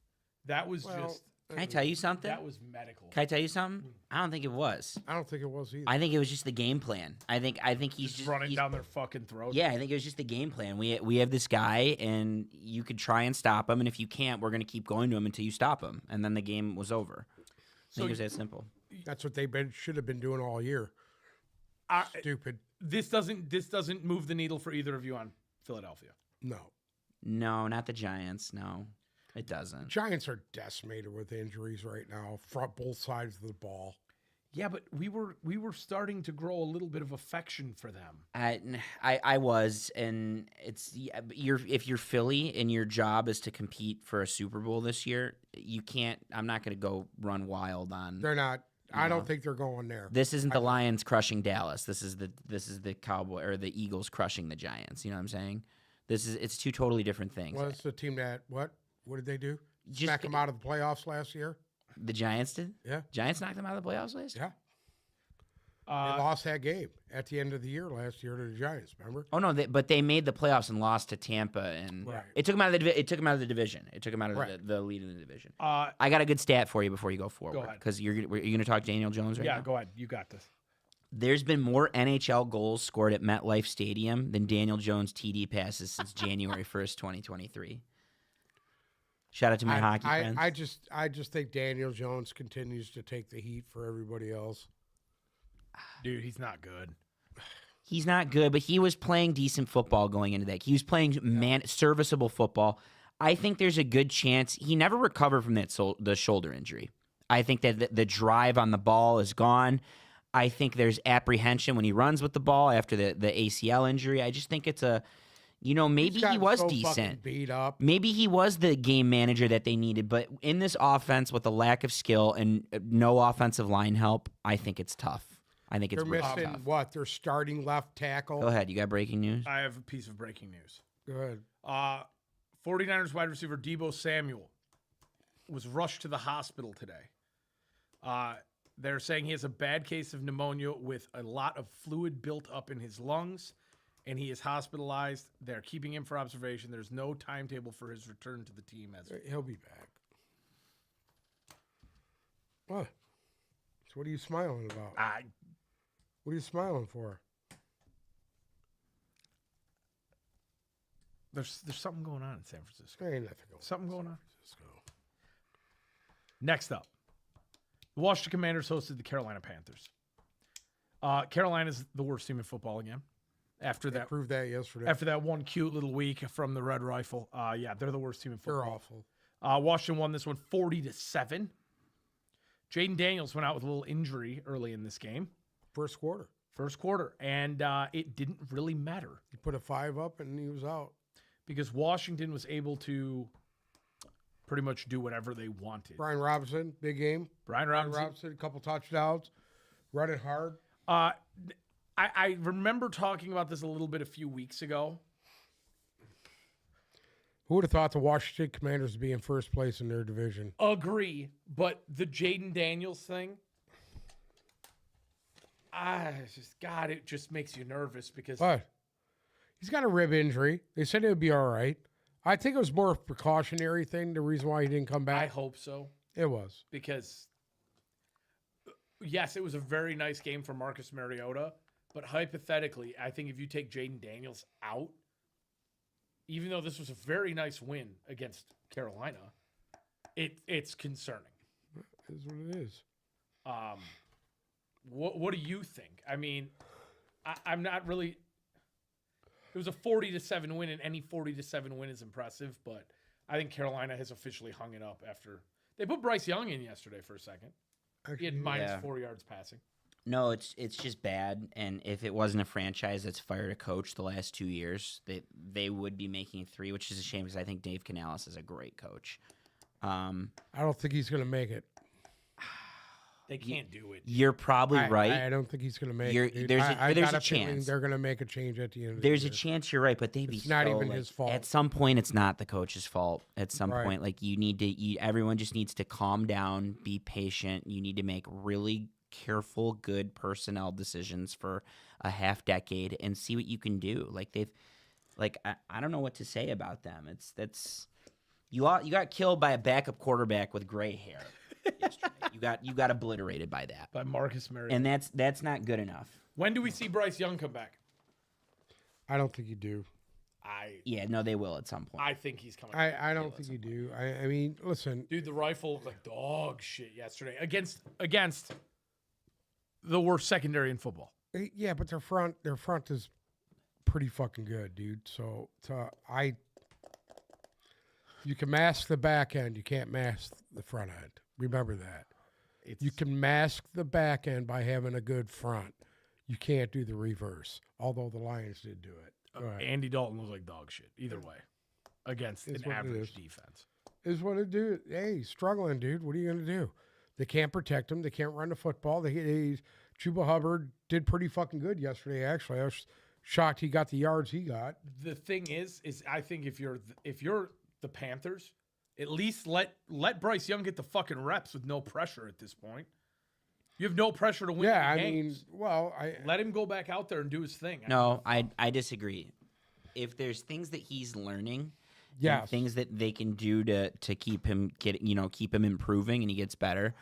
That was Well, just Can I tell you something? that was medical. Can I tell you something? I don't think it was. I don't think it was either. I think it was just the game plan. I think he's Just running he's- down their fucking throat. Yeah, I think it was just the game plan. We have this guy, and you could try and stop him, and if you can't, we're going to keep going to him until you stop him, and then the game was over. I So think it was that simple. That's what they should have been doing all year. Stupid. This doesn't move the needle for either of you on Philadelphia. No. No, not the Giants. No, it doesn't. Giants are decimated with injuries right now, front both sides of the ball. Yeah, but we were starting to grow a little bit of affection for them. I was, and it's if you're Philly and your job is to compete for a Super Bowl this year, you can't. I'm not going to go run wild on. They're not. I No. don't think they're going there. This isn't the Lions crushing Dallas. This is the Cowboy or the Eagles crushing the Giants. You know what I'm saying? It's two totally different things. Well, it's the team that what? What did they do? Just Smack them out of the playoffs last year? The Giants did. Yeah. Giants knocked them out of the playoffs last year? Yeah. They lost that game at the end of the year last year to the Giants, remember? Oh no, but they made the playoffs and lost to Tampa, and Right. it took them out of the it took them out of the division. It took them out of Right. the lead in the division. Uh, I got a good stat for you before you go forward, ahead. because you're going to talk Daniel Jones right yeah, now. go ahead. You got this. There's been more NHL goals scored at MetLife Stadium than Daniel Jones TD passes since January 1st, 2023. Shout out to my hockey friends. I just think Daniel Jones continues to take the heat for everybody else. Dude, he's not good. He's not good, but he was playing decent football going into that. He was playing serviceable football. I think there's a good chance he never recovered from the shoulder injury. I think that the drive on the ball is gone. I think there's apprehension when he runs with the ball after the ACL injury. I just think it's maybe He's he gotten was so decent. fucking beat up. Maybe he was the game manager that they needed, but in this offense with a lack of skill and no offensive line help, I think it's tough. I think it's They're really missing tough. what? Their starting left tackle. Go ahead. You got breaking news? I have a piece of breaking news. Good. 49ers wide receiver Deebo Samuel was rushed to the hospital today. They're saying he has a bad case of pneumonia with a lot of fluid built up in his lungs, and he is hospitalized. They're keeping him for observation. There's no timetable for his return to the team as He'll be back. What? So what are you smiling about? What are you smiling for? there's something going on in San Francisco. There ain't nothing going on. Something going on. Francisco. Next up, the Washington Commanders hosted the Carolina Panthers. Carolina's the worst team in football again. After They that, proved that yesterday. after that one cute little week from the Red Rifle, yeah, they're the worst team in They're football. awful. Washington won this one 40-7. Jaden Daniels went out with a little injury early in this game, First quarter. and it didn't really matter He put a 5 up and he was out. because Washington was able to pretty much do whatever they wanted. Brian Robinson, big game. Brian Brian Robinson. Robinson, a couple touchdowns. Running hard. I remember talking about this a little bit a few weeks ago. Who would have thought the Washington Commanders would be in first place in their division? Agree, but the Jaden Daniels thing, it just makes you nervous because But he's got a rib injury. They said it would be all right. I think it was more a precautionary thing, the reason why he didn't come I back. hope so It was. because yes, it was a very nice game for Marcus Mariota, but hypothetically, I think if you take Jaden Daniels out, even though this was a very nice win against Carolina, it's concerning. It is what it is. What do you think? I mean, I'm not really. It was a 40-7 win, and any 40-7 win is impressive. But I think Carolina has officially hung it up after they put Bryce Young in yesterday for a second. He had minus Yeah. 4 yards passing. No, it's just bad. And if it wasn't a franchise that's fired a coach the last 2 years, they would be making 3, which is a shame because I think Dave Canales is a great coach. I don't think he's going to make it. They can't do it. You're probably right. I don't think he's going to make You're- it. Dude. there's I a got a chance. feeling they're going to make a change at the end of There's the a year. chance you're right, but they'd be It's not so, even like, his fault. At some point, it's not the coach's fault. At some Right. point, like you need to, everyone just needs to calm down, be patient. You need to make really careful, good personnel decisions for a half decade and see what you can do. Like I don't know what to say about them. You got killed by a backup quarterback with gray hair yesterday. You got obliterated by that, By Marcus Mariota. and that's not good enough. When do we see Bryce Young come back? I don't think you do. Yeah, no, they will at some point. I think he's coming back. I don't think you do. I mean, listen. Dude, the rifle looked like dog shit yesterday against the worst secondary in football. Yeah, but their front is pretty fucking good, dude. So you can mask the back end, you can't mask the front end. Remember that. You can mask the back end by having a good front. You can't do the reverse. Although the Lions did do it. Go ahead. Andy Dalton was like dog shit either way against It's an what it average is. defense. Is what it do. Hey, he's struggling, dude. What are you gonna do? They can't protect him. They can't run the football. Chuba Hubbard did pretty fucking good yesterday. Actually, I was shocked he got the yards he got. The thing is I think if you're the Panthers, at least let Bryce Young get the fucking reps with no pressure at this point. You have no pressure to win Yeah, the I mean, games. well, Let him go back out there and do his thing. No, I disagree. If there's things that he's learning, Yes. and things that they can do to keep him keep him improving and he gets better,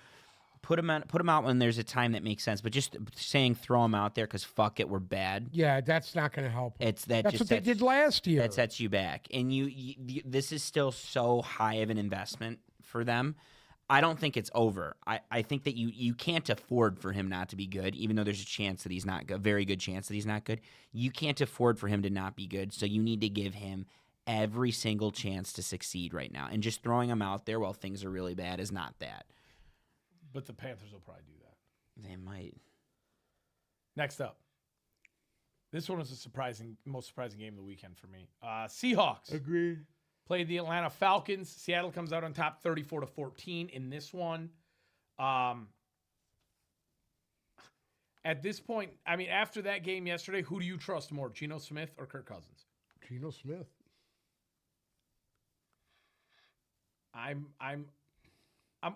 put him out when there's a time that makes sense. But just saying throw him out there because fuck it, we're bad. Yeah, that's not going to help. That's what they did last year. That sets you back, and this is still so high of an investment for them. I don't think it's over. I think that you can't afford for him not to be good, even though there's a chance that he's not good, very good chance that he's not good. You can't afford for him to not be good, so you need to give him every single chance to succeed right now. And just throwing him out there while things are really bad is not that. But the Panthers will probably do that. They might. Next up. This one was the most surprising game of the weekend for me. Seahawks. Agreed. Played the Atlanta Falcons. Seattle comes out on top 34-14 in this one. At this point, I mean, after that game yesterday, who do you trust more, Geno Smith or Kirk Cousins? Geno Smith. I'm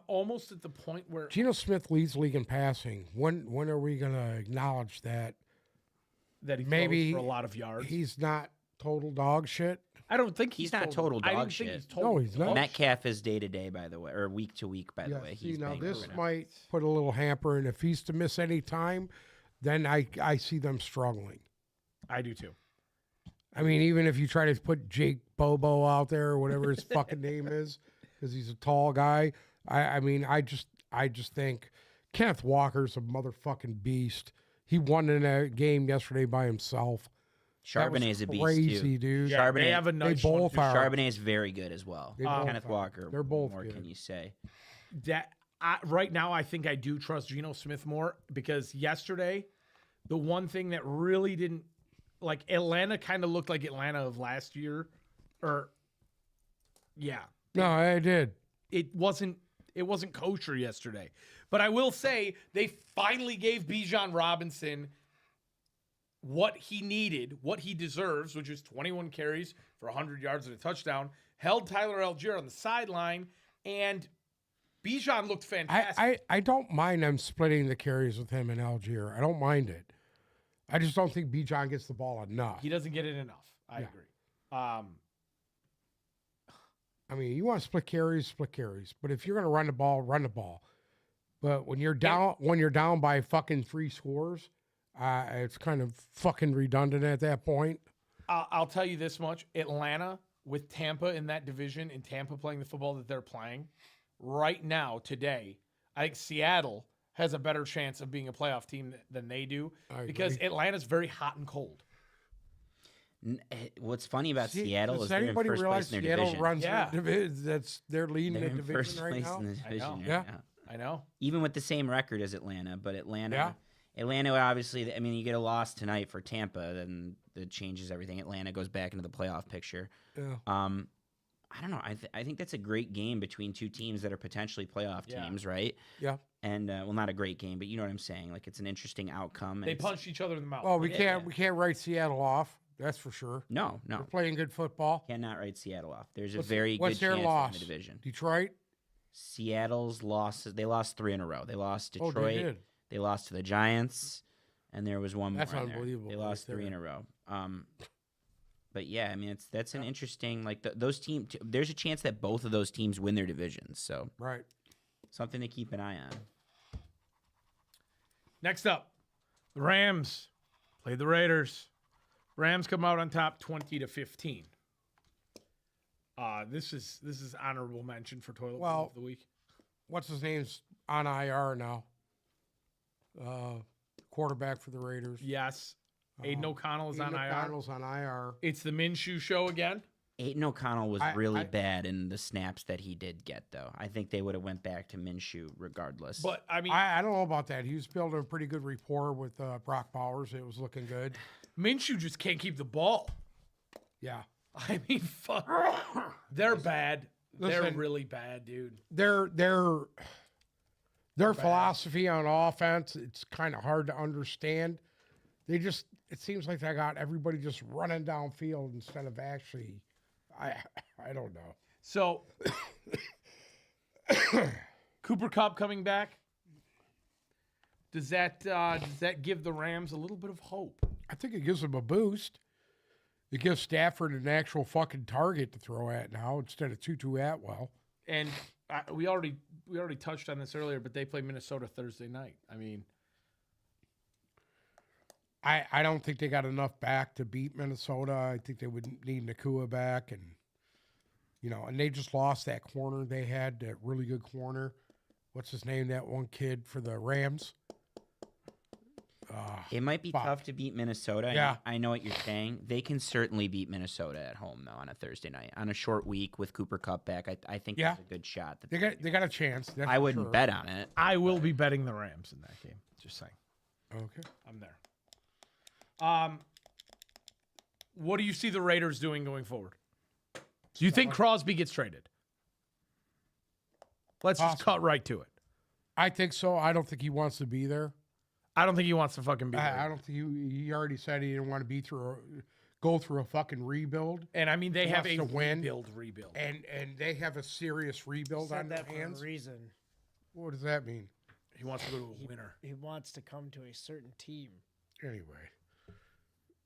almost at the point where Geno Smith leads league in passing. When are we going to acknowledge that? that he Maybe throws for a lot of yards. he's not total dog shit? I don't think He's not total I dog don't think shit. he's total No, he's not. dog Metcalf is day to day, by the way, or week to week, by the way. See, He's now banged this over now. might put a little hamper, and if he's to miss any time, then I see them struggling. I do too. I mean, even if you try to put Jake Bobo out there or whatever his fucking name is, because he's a tall guy. I mean, I just think Kenneth Walker's a motherfucking beast. He won in a game yesterday by himself. That was Charbonnet's a beast crazy, too. dude. Yeah, they Charbonnet- have a nice one, both too. are. Charbonnet's very good as well. They both Kenneth are. Walker. They're both What more good. can you say? Right now, I think I do trust Geno Smith more because yesterday, the one thing that really didn't like Atlanta kind of looked like Atlanta of last year, or yeah, No, I did. it wasn't kosher yesterday. But I will say they finally gave Bijan Robinson what he needed, what he deserves, which is 21 carries for 100 yards and a touchdown. Held Tyler Algier on the sideline, and Bijan looked fantastic. I don't mind them splitting the carries with him and Algier. I don't mind it. I just don't think Bijan gets the ball enough. He doesn't get it enough. I agree. I mean, you want to split carries. But if you're going to run the ball, run the ball. But when you're down by fucking 3 scores, it's kind of fucking redundant at that point. I'll tell you this much. Atlanta with Tampa in that division and Tampa playing the football that they're playing right now, today, I think Seattle has a better chance of being a playoff team than they do I because agree. Atlanta's very hot and cold. What's funny about See, Seattle does is they're in anybody first realize place in their Seattle division. runs Yeah. their division? They're leading They're the in division first right place now. in the division know. right Yeah. now. I know. Even with the same record as Atlanta, but Atlanta, Yeah. Atlanta obviously. I mean, you get a loss tonight for Tampa, then that changes everything. Atlanta goes back into the playoff picture. Yeah. I don't know. I think that's a great game between two teams that are potentially playoff Yeah. teams, right? Yeah. And well, not a great game, but you know what I'm saying. Like it's an interesting outcome. They and punched each other in the mouth. Oh, we Yeah. can't write Seattle off. That's for sure. No, They're playing good football. cannot write Seattle off. There's a What's- very what's good their chance loss? in the division. Detroit. Seattle's losses. They lost 3 in a row. They lost Oh, Detroit. they did. They lost to the Giants, and there was one more. That's in there. unbelievable They right lost 3 there. in a row. But yeah, I mean, that's an interesting like those teams. There's a chance that both of those teams win their divisions, so Right. something to keep an eye on. Next up, the Rams play the Raiders. Rams come out on top 20-15. This is honorable mention for toilet bowl Well, of the week. What's his name's on IR now? Quarterback for the Raiders. Yes. Aiden O'Connell is on Aiden IR. O'Connell's on IR. It's the Minshew show again. Aiden O'Connell was I- really I- bad in the snaps that he did get, though. I think they would have went back to Minshew regardless. But I mean, I don't know about that. He was building a pretty good rapport with Brock Bowers. It was looking good. Minshew just can't keep the ball. Yeah. I mean, fuck. They're bad. They're Listen. really bad, dude. Their philosophy on offense, it's kind of hard to understand. It seems like they got everybody just running downfield instead of actually, I don't know. So, Cooper Kupp coming back. Does that give the Rams a little bit of hope? I think it gives them a boost. It gives Stafford an actual fucking target to throw at now instead of Tutu Atwell. And we already touched on this earlier, but they play Minnesota Thursday night. I mean, I don't think they got enough back to beat Minnesota. I think they would need Nakua back, and and they just lost that corner they had, that really good corner. What's his name? That one kid for the Rams. it might be fuck. tough to beat Minnesota. Yeah. I know what you're saying. They can certainly beat Minnesota at home, though, on a Thursday night. On a short week with Cooper Kupp back, I think Yeah. there's a good shot. That They got a chance. That's I for wouldn't sure. bet on it. I will be betting the Rams in that game. Just saying, Okay. I'm there. What do you see the Raiders doing going forward? Do you think Crosby gets traded? Let's just cut right to it. I think so. I don't think he wants to be there. I don't think he wants to fucking be I there. don't think he already said he didn't want to go through a fucking rebuild. And I mean, they He have a wants to win. rebuild. And they have a serious rebuild Said on their that for hands. a reason. What does that mean? He wants to go to a winner. He wants to come to a certain team. Anyway,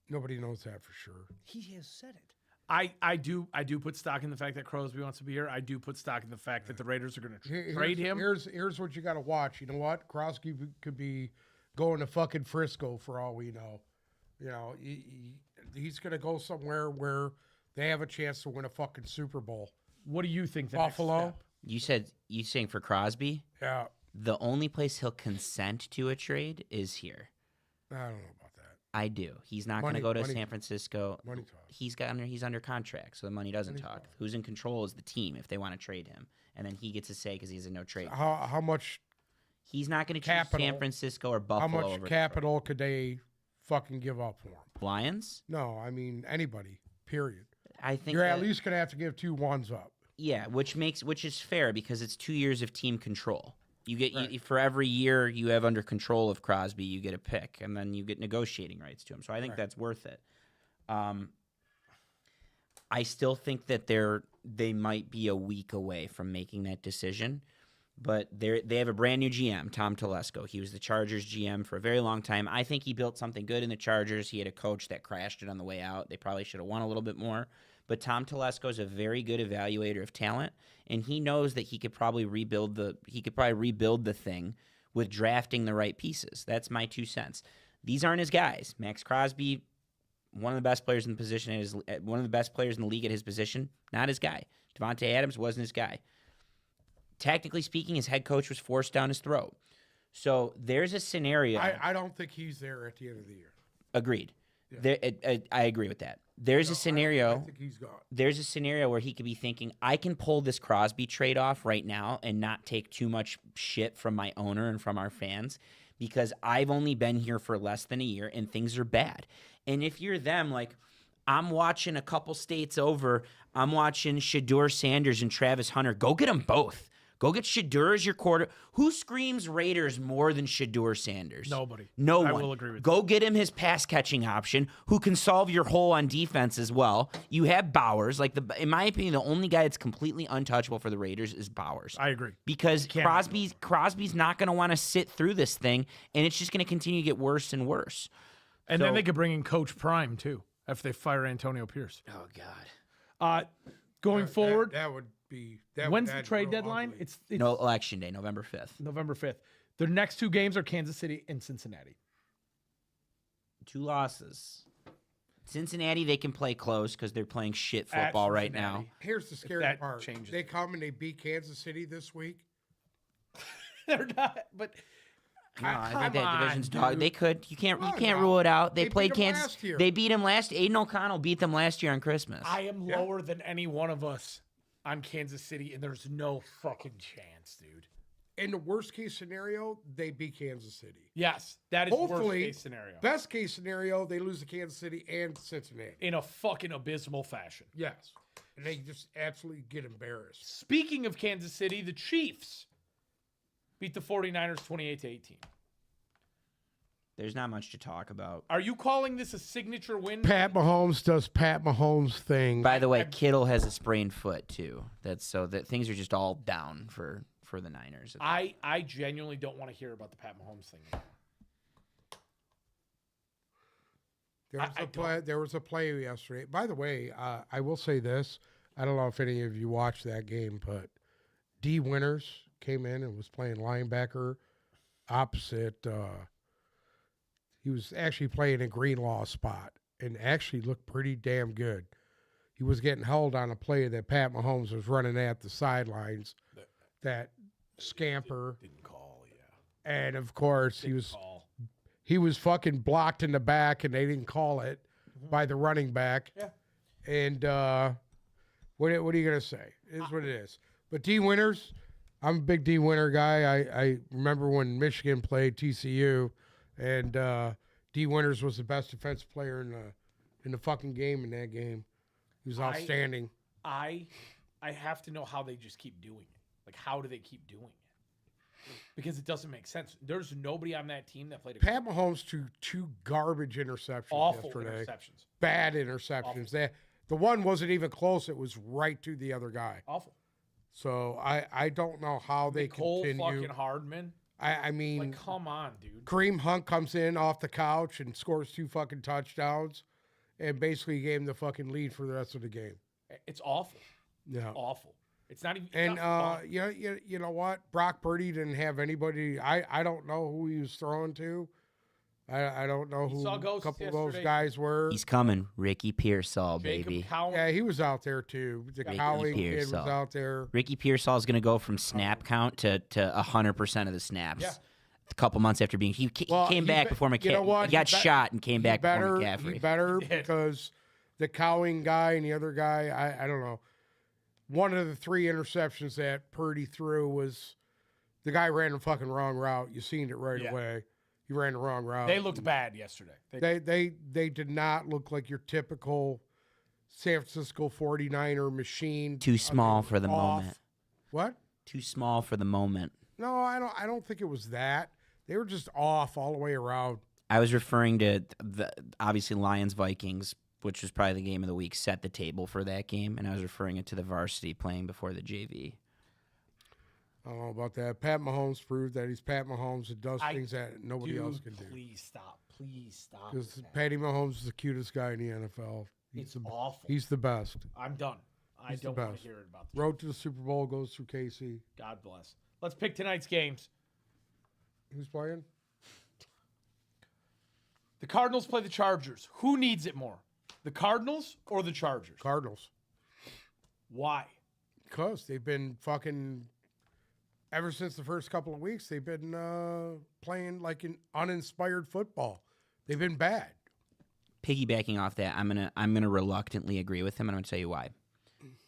nobody knows that for sure. He has said it. I do put stock in the fact that Crosby wants to be here. I do put stock in the fact that the Raiders are going to trade him. Here's what you got to watch. You know what? Crosby could be going to fucking Frisco for all we know. He's going to go somewhere where they have a chance to win a fucking Super Bowl. What do you think? The next Buffalo. step? You saying for Crosby? Yeah, The only place he'll consent to a trade is here. I don't know about that. I do. He's not going to Money- go to money- San Francisco. Money talks. He's under contract, so the money doesn't Money talk. talks. Who's in control is the team if they want to trade him, and then he gets a say because he's a no trade. How much He's not going to choose Capital. San Francisco or how Buffalo much over capital could they fucking give up for him? Detroit. Lions. No, I mean anybody. Period. I think You're at that- least gonna have to give 2 ones up. yeah, which is fair because it's 2 years of team control. You get Right. for every year you have under control of Crosby, you get a pick, and then you get negotiating rights to him. So I think Right. that's worth it. I still think that they might be a week away from making that decision, but they have a brand new GM, Tom Telesco. He was the Chargers GM for a very long time. I think he built something good in the Chargers. He had a coach that crashed it on the way out. They probably should have won a little bit more. But Tom Telesco is a very good evaluator of talent, and he knows that he could probably rebuild the thing with drafting the right pieces. That's my 2 cents. These aren't his guys. Max Crosby, one of the best players in the position, one of the best players in the league at his position, not his guy. Devontae Adams wasn't his guy. Technically speaking, his head coach was forced down his throat. So there's a scenario. I don't think he's there at the end of the year. Agreed. Yeah. I agree with that. There's a scenario. I think he's gone. There's a scenario where he could be thinking, I can pull this Crosby trade off right now and not take too much shit from my owner and from our fans because I've only been here for less than a year and things are bad. And if you're them, like, I'm watching a couple states over, I'm watching Shador Sanders and Travis Hunter. Go get them both. Go get Shador as your quarter. Who screams Raiders more than Shador Sanders? Nobody. No I one. will agree with Go get him his pass catching option, who can solve your hole on defense as well. You have Bowers. In my opinion, the only guy that's completely untouchable for the Raiders is Bowers. I agree. Because Can't Crosby's not going to want to sit through this thing, and it's just going to continue to get worse and worse. And So- then they could bring in Coach Prime, too, if they fire Antonio Pierce. Oh, God. Going forward, that would be. when's the trade deadline? Ugly. It's No, Election Day, November 5th. November 5th. Their next 2 games are Kansas City and Cincinnati. 2 losses. Cincinnati, they can play close because they're playing shit football right now. Cincinnati. Here's the scary that part. changes They it. come and they beat Kansas City this week. They're not, but No, I come think that on, division's dog. dude. They could. You can't Come on now. rule it out. They They played beat 'em Kansas. last year. They beat him last. Aiden O'Connell beat them last year on Christmas. I am lower than any one of us on Kansas City, and there's no fucking chance, dude. In the worst case scenario, they beat Kansas City. Yes, that is worst Hopefully, case scenario. best case scenario, they lose to Kansas City and Cincinnati. In a fucking abysmal fashion. Yes. And they just absolutely get embarrassed. Speaking of Kansas City, the Chiefs beat the 49ers 28-18. There's not much to talk about. Are you calling this a signature win? Pat Mahomes does Pat Mahomes thing. By the way, Kittle has a sprained foot too. That's so that things are just all down for the Niners. I genuinely don't want to hear about the Pat Mahomes thing. There was a play yesterday. By the way, I will say this. I don't know if any of you watched that game, but D. Winters came in and was playing linebacker opposite. He was actually playing a Greenlaw spot and actually looked pretty damn good. He was getting held on a play that Pat Mahomes was running at the sidelines. That scamper. Didn't call, yeah. And of course, he was fucking blocked in the back, and they didn't call it by the running back. Yeah. And what are you gonna say? It is what it is. But D. Winters, I'm a big D. Winter guy. I remember when Michigan played TCU, and D. Winters was the best defensive player in the fucking game in that game. He was outstanding. I have to know how they just keep doing it. Like, how do they keep doing it? Because it doesn't make sense. There's nobody on that team that played a Pat Mahomes threw 2 garbage interceptions awful yesterday. interceptions. Bad interceptions. The one wasn't even close. It was right to the other guy. Awful. So I don't know how they Cole continue. fucking Hardman. I mean, Like, come on, dude. Kareem Hunt comes in off the couch and scores 2 fucking touchdowns and basically gave him the fucking lead for the rest of the game. It's awful. Yeah. Awful. It's not even. And not fun. you know what? Brock Purdy didn't have anybody. I don't know who he was throwing to. I don't know who saw a ghosts couple of those yesterday. guys were. He's coming, Ricky Pearsall, Jacob baby. Cowan. Yeah, he was out there too. The Ricky Cowling kid was Pearsall. out there. Ricky Pearsall is going to go from snap count to 100% of the snaps. Yeah. A couple months after being, he came back before McCaffrey. You know what? He got shot and came back before He McCaffrey. better He did. because the Cowling guy and the other guy, I don't know. One of the 3 interceptions that Purdy threw was the guy ran the fucking wrong route. You seen it right Yeah. away. He ran the wrong route. They looked bad yesterday. They did not look like your typical San Francisco 49er machine. Too small for the off. moment. What? Too small for the moment. No, I don't think it was that. They were just off all the way around. I was referring to the obviously Lions-Vikings, which was probably the game of the week, set the table for that game, and I was referring it to the varsity playing before the JV. I don't know about that. Pat Mahomes proved that he's Pat Mahomes and does things that nobody else can do. Please stop. Please stop. Because with that. Patty Mahomes is the cutest guy in the NFL. It's awful. He's the best. I'm done. I He's the don't want to best. hear it about this. Road to the Super Bowl goes through KC. God bless. Let's pick tonight's games. Who's playing? The Cardinals play the Chargers. Who needs it more? The Cardinals or the Chargers? Cardinals. Why? Because they've been fucking ever since the first couple of weeks. They've been playing like an uninspired football. They've been bad. Piggybacking off that, I'm gonna reluctantly agree with him, and I'm gonna tell you why.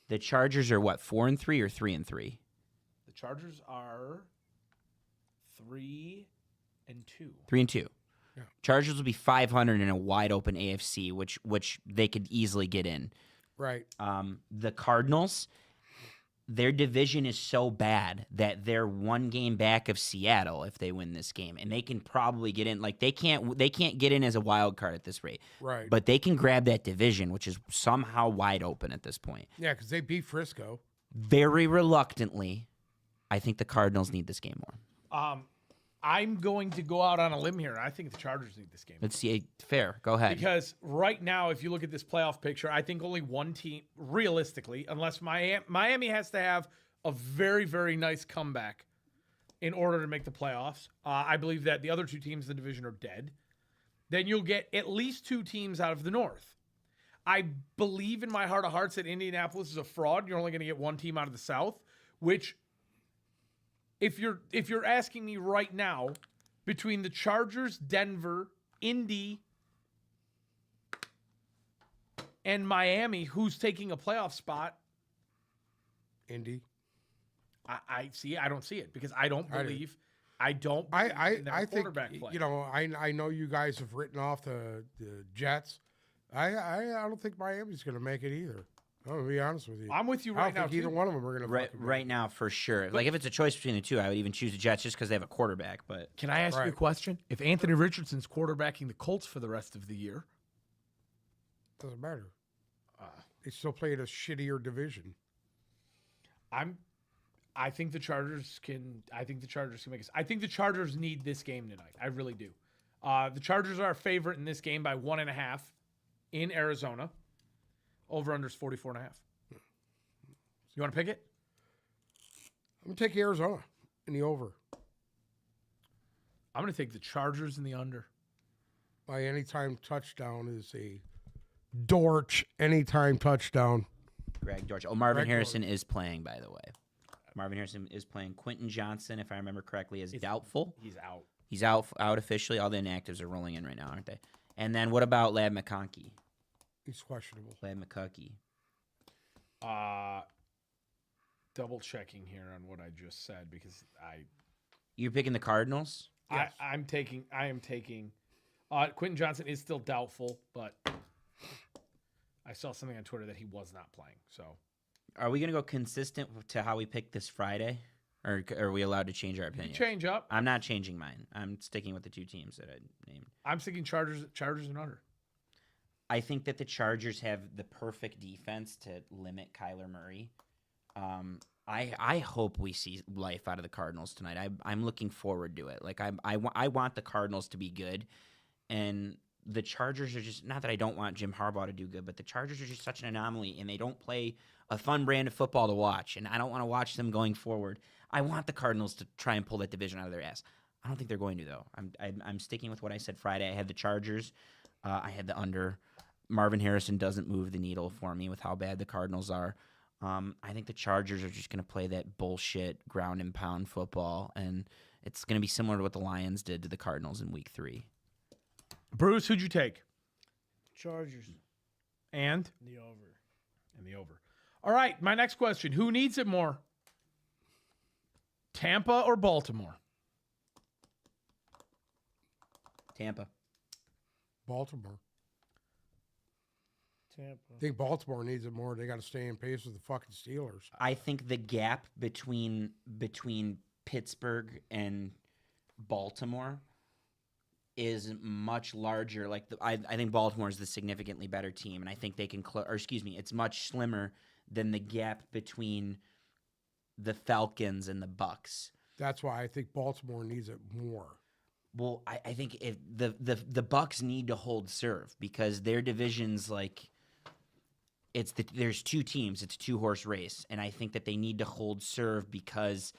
The Chargers are what, 4-3 or 3-3? The Chargers are 3-2. 3-2. Yeah. Chargers will be 500 in a wide open AFC, which they could easily get in. Right. The Cardinals, their division is so bad that they're 1 game back of Seattle if they win this game, and they can probably get in. Like they can't get in as a wild card at this rate, Right. but they can grab that division, which is somehow wide open at this point. Yeah, because they beat Frisco. Very reluctantly, I think the Cardinals need this game more. I'm going to go out on a limb here. I think the Chargers need this game. Let's see. Fair. Go ahead. Because right now, if you look at this playoff picture, I think only one team, realistically, unless Miami has to have a very, very nice comeback in order to make the playoffs. I believe that the other 2 teams in the division are dead. Then you'll get at least 2 teams out of the North. I believe in my heart of hearts that Indianapolis is a fraud. You're only going to get 1 team out of the South, which, if you're asking me right now, between the Chargers, Denver, Indy, and Miami, who's taking a playoff spot? Indy. I don't see it because I don't believe in their I think quarterback play. you know I know you guys have written off the Jets. I don't think Miami's going to make it either. I'm going to be honest with you. I'm with you I right don't now. think either too. one of them are going to Right now, for sure. Like, if it's a choice between the 2, I would even choose the Jets just because they have a quarterback. But Can I ask you a Right. question? If Anthony Richardson's quarterbacking the Colts for the rest of the year, Doesn't matter. They still play in a shittier division. I think the Chargers can. I think the Chargers can make it. I think the Chargers need this game tonight. I really do. The Chargers are a favorite in this game by 1.5 in Arizona. Over under is 44.5. You want to pick it? I'm going to take Arizona in the over I'm going to take the Chargers in the under. by anytime touchdown is a Dortch anytime touchdown. Greg Dortch. Oh, Marvin Greg Harrison is playing, by the way. Marvin Harrison is playing. Quentin Johnson, if I remember correctly, is doubtful. He's out. He's out officially. All the inactives are rolling in right now, aren't they? And then what about Lad McConkey? He's questionable. Lad McConkey. Double checking here on what I just said because You're picking the Cardinals? I am taking. Quentin Johnson is still doubtful, but I saw something on Twitter that he was not playing. So, Are we going to go consistent to how we picked this Friday? Or are we allowed to change our opinion? change up. I'm not changing mine. I'm sticking with the 2 teams that I named. I'm thinking Chargers and under. I think that the Chargers have the perfect defense to limit Kyler Murray. I hope we see life out of the Cardinals tonight. I'm looking forward to it. Like I want the Cardinals to be good, and the Chargers are just, not that I don't want Jim Harbaugh to do good, but the Chargers are just such an anomaly, and they don't play a fun brand of football to watch, and I don't want to watch them going forward. I want the Cardinals to try and pull that division out of their ass. I don't think they're going to, though. I'm sticking with what I said Friday. I had the Chargers. I had the under. Marvin Harrison doesn't move the needle for me with how bad the Cardinals are. I think the Chargers are just going to play that bullshit ground and pound football, and it's going to be similar to what the Lions did to the Cardinals in Week 3. Bruce, who'd you take? Chargers. And The over. the over. All right, my next question: who needs it more, Tampa or Baltimore? Tampa. Baltimore. Tampa. I think Baltimore needs it more. They got to stay in pace with the fucking Steelers. I think the gap between Pittsburgh and Baltimore is much larger. Like I think Baltimore is the significantly better team, and I think they can. It's much slimmer than the gap between the Falcons and the Bucks. That's why I think Baltimore needs it more. Well, I think if the Bucks need to hold serve because their division's like there's 2 teams, it's a 2-horse race, and I think that they need to hold serve because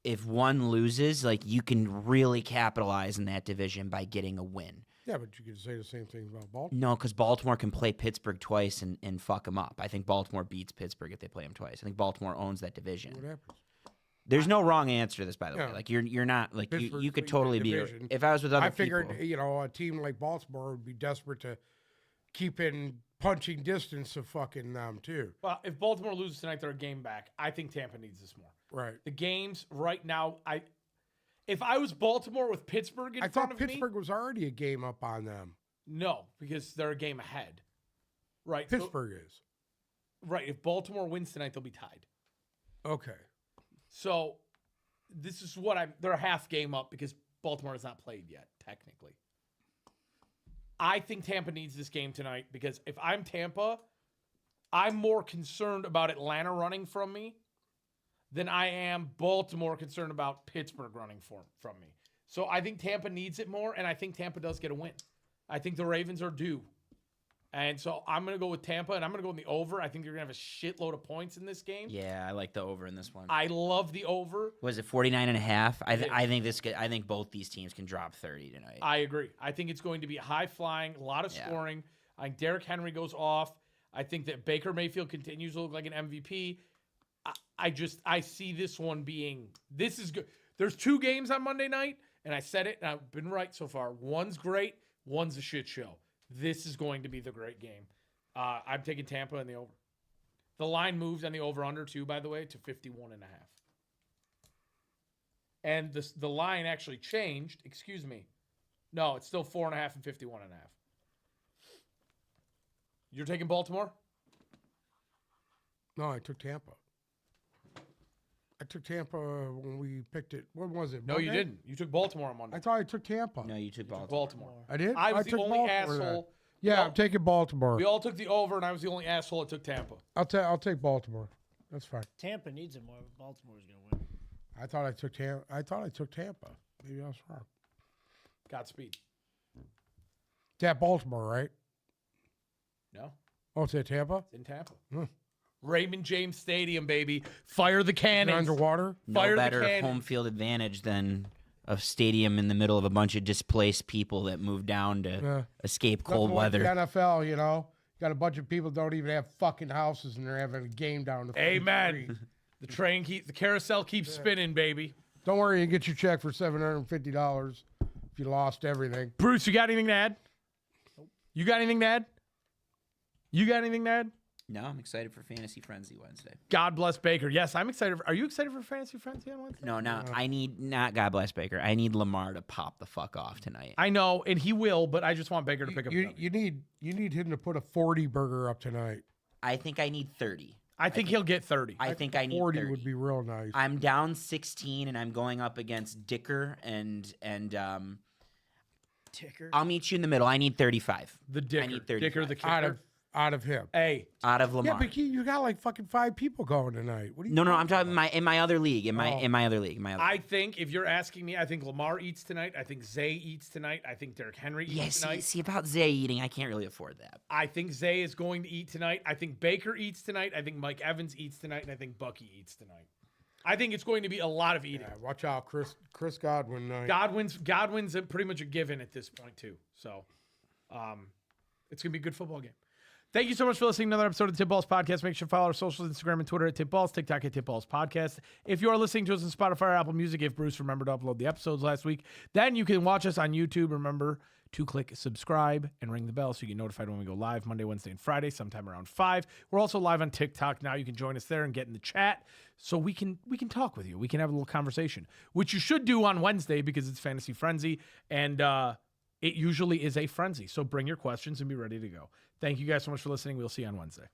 if one loses, like you can really capitalize in that division by getting a win. Yeah, but you could say the same thing about Baltimore. No, because Baltimore can play Pittsburgh twice and fuck them up. I think Baltimore beats Pittsburgh if they play them twice. I think Baltimore owns that division. What happens? There's no wrong answer to this, by the way. Yeah. Like you're not like you Pittsburgh's could leading totally that be. division. If I was with other I figured, people, a team like Baltimore would be desperate to keep in punching distance of fucking them too. Well, if Baltimore loses tonight, they're a game back. I think Tampa needs this more. Right. The games right now, if I was Baltimore with Pittsburgh in I front thought of Pittsburgh me, was already a game up on them. no, because they're a game ahead. Right. so- Pittsburgh is. right. If Baltimore wins tonight, they'll be tied. Okay. So this is they're a half game up because Baltimore has not played yet, technically. I think Tampa needs this game tonight because if I'm Tampa, I'm more concerned about Atlanta running from me than I am Baltimore concerned about Pittsburgh running from me. So I think Tampa needs it more, and I think Tampa does get a win. I think the Ravens are due. And so I'm going to go with Tampa, and I'm going to go in the over. I think you're going to have a shitload of points in this game. Yeah, I like the over in this one. I love the over. Was it 49.5? I is. think both these teams can drop 30 tonight. I agree. I think it's going to be high flying, a lot of scoring. I think Derrick Henry goes off. I think that Baker Mayfield continues to look like an MVP. I see this one being, this is good. There's 2 games on Monday night, and I said it, and I've been right so far. One's great, one's a shit show. This is going to be the great game. I'm taking Tampa in the over. The line moved on the over-under, too, by the way, to 51.5. And the line actually changed. Excuse me. No, it's still 4.5 and 51.5. You're taking Baltimore? No, I took Tampa. I took Tampa when we picked it. What was it? No, you Monday? didn't. You took Baltimore on Monday. I thought I took Tampa. No, you took Baltimore. Baltimore. I did? I was the took only Baltimore then. asshole. Yeah, all- I'm taking Baltimore. We all took the over, and I was the only asshole that took Tampa. I'll take Baltimore. That's fine. Tampa needs it more, but Baltimore's going to win. I thought I took Tampa. Maybe I was wrong. Godspeed. It's at Baltimore, right? No, Oh, it's at Tampa? it's in Tampa. Hmm. Raymond James Stadium, baby. Fire the They're cannons. underwater? Fire No the better cannon. home field advantage than a stadium in the middle of a bunch of displaced people that moved down to Yeah. escape Nothing cold like weather. The NFL, you know? Got a bunch of people don't even have fucking houses and they're having a game down the fucking Amen. street. The carousel keeps spinning, baby. Don't worry, you get your check for $750 if you lost everything. Bruce, you got anything to add? You got anything to add? You got anything to add? No, I'm excited for Fantasy Frenzy Wednesday. God bless Baker. Yes, I'm excited. Are you excited for Fantasy Frenzy on Wednesday? No, I need not God bless Baker. I need Lamar to pop the fuck off tonight. I know, and he will, but I just want Baker to pick up. You need him to put a 40 burger up tonight. I think I need 30. I think he'll get 30. I think I need 40 30. would be real nice. I'm down 16 and I'm going up against Dicker and Ticker. I'll meet you in the middle. I need 35. The Dicker. I need 35. Dicker the out kicker. of him. Hey, Out of Yeah, Lamar. but you got like fucking 5 people going tonight. What are you No, I'm talking talking in my other league. In my Oh. other league. I think if you're asking me, I think Lamar eats tonight. I think Zay eats tonight. I think Derrick Henry eats Yes, tonight. see about Zay eating, I can't really afford that. I think Zay is going to eat tonight. I think Baker eats tonight. I think Mike Evans eats tonight. And I think Bucky eats tonight. I think it's going to be a lot of eating. Yeah, watch out, Chris Godwin night. Godwin's pretty much a given at this point too. So, it's gonna be a good football game. Thank you so much for listening to another episode of the Tip Balls Podcast. Make sure to follow our socials, Instagram and Twitter at Tip Balls, TikTok at Tip Balls Podcast. If you are listening to us on Spotify or Apple Music, if Bruce remembered to upload the episodes last week, then you can watch us on YouTube. Remember to click subscribe and ring the bell so you get notified when we go live Monday, Wednesday, and Friday, sometime around 5. We're also live on TikTok now. You can join us there and get in the chat so we can talk with you. We can have a little conversation, which you should do on Wednesday because it's Fantasy Frenzy, and it usually is a frenzy. So bring your questions and be ready to go. Thank you guys so much for listening. We'll see you on Wednesday.